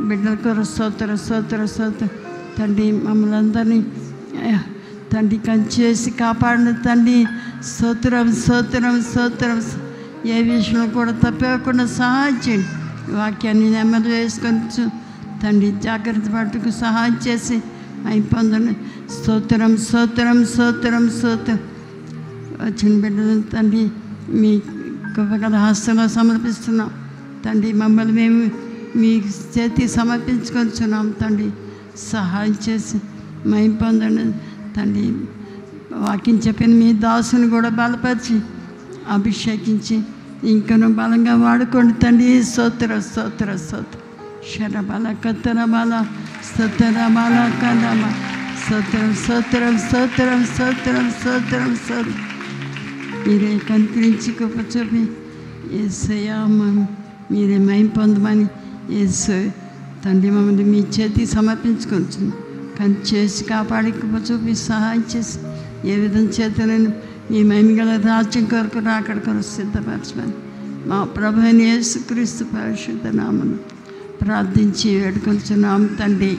బిడ్డల కొరకు స్తోత్రం స్తోత్రం స్తోత్రం తండ్రి. మమ్మల్ని అందరినీ తండ్రి కంచేసి కాపాడిన తండ్రి. స్తోత్రం స్తోత్రం స్తోత్రం. ఏ విషయంలో కూడా తప్పకుండా సహాయం చేయండి. వాక్యాన్ని నెమ్మది వేసుకొని తండ్రి జాగ్రత్త పట్టుకు సహాయం చేసి అయిపోందండి. స్తోత్రం స్తోత్రం స్తోత్రం స్తోత్రం. వచ్చిన బిడ్డలు తండ్రి మీ గొప్పగల హస్తంలో సమర్పిస్తున్నాం తండ్రి. మమ్మల్ని మేము మీ చేతికి సమర్పించుకొచ్చున్నాం తండ్రి. సహాయం చేసి మై పొందండి తండ్రి. వాక్యం చెప్పిన మీ దాసుని కూడా బలపరిచి అభిషేకించి ఇంకను బలంగా వాడుకోండి తండ్రి. స్తోత్ర స్తోత్ర స్తోత్ర. శరబల కత్తరబల స్తోత్రబల కదమ స్తోత్రం స్తోత్రం స్తోత్రం స్తోత్రం స్తోత్రం స్తోత్రం. మీరే కనికరించి గొప్ప చూపి యేసయ్యా మీరే మహిమ పొందమని యేసు తండ్రి మమ్మల్ని మీ చేతికి సమర్పించుకొచ్చు. కానీ చేసి కాపాడి చూపి సహాయం చేసి ఏ విధం చేతనైనా మీ మహిమగల రాజ్యం కొరకు రాకడ కొరకు సిద్ధపరచమని మా ప్రభు అయిన యేసుక్రీస్తు పరిశుద్ధ నామమున ప్రార్థించి వేడుకొంచున్నాము తండ్రి.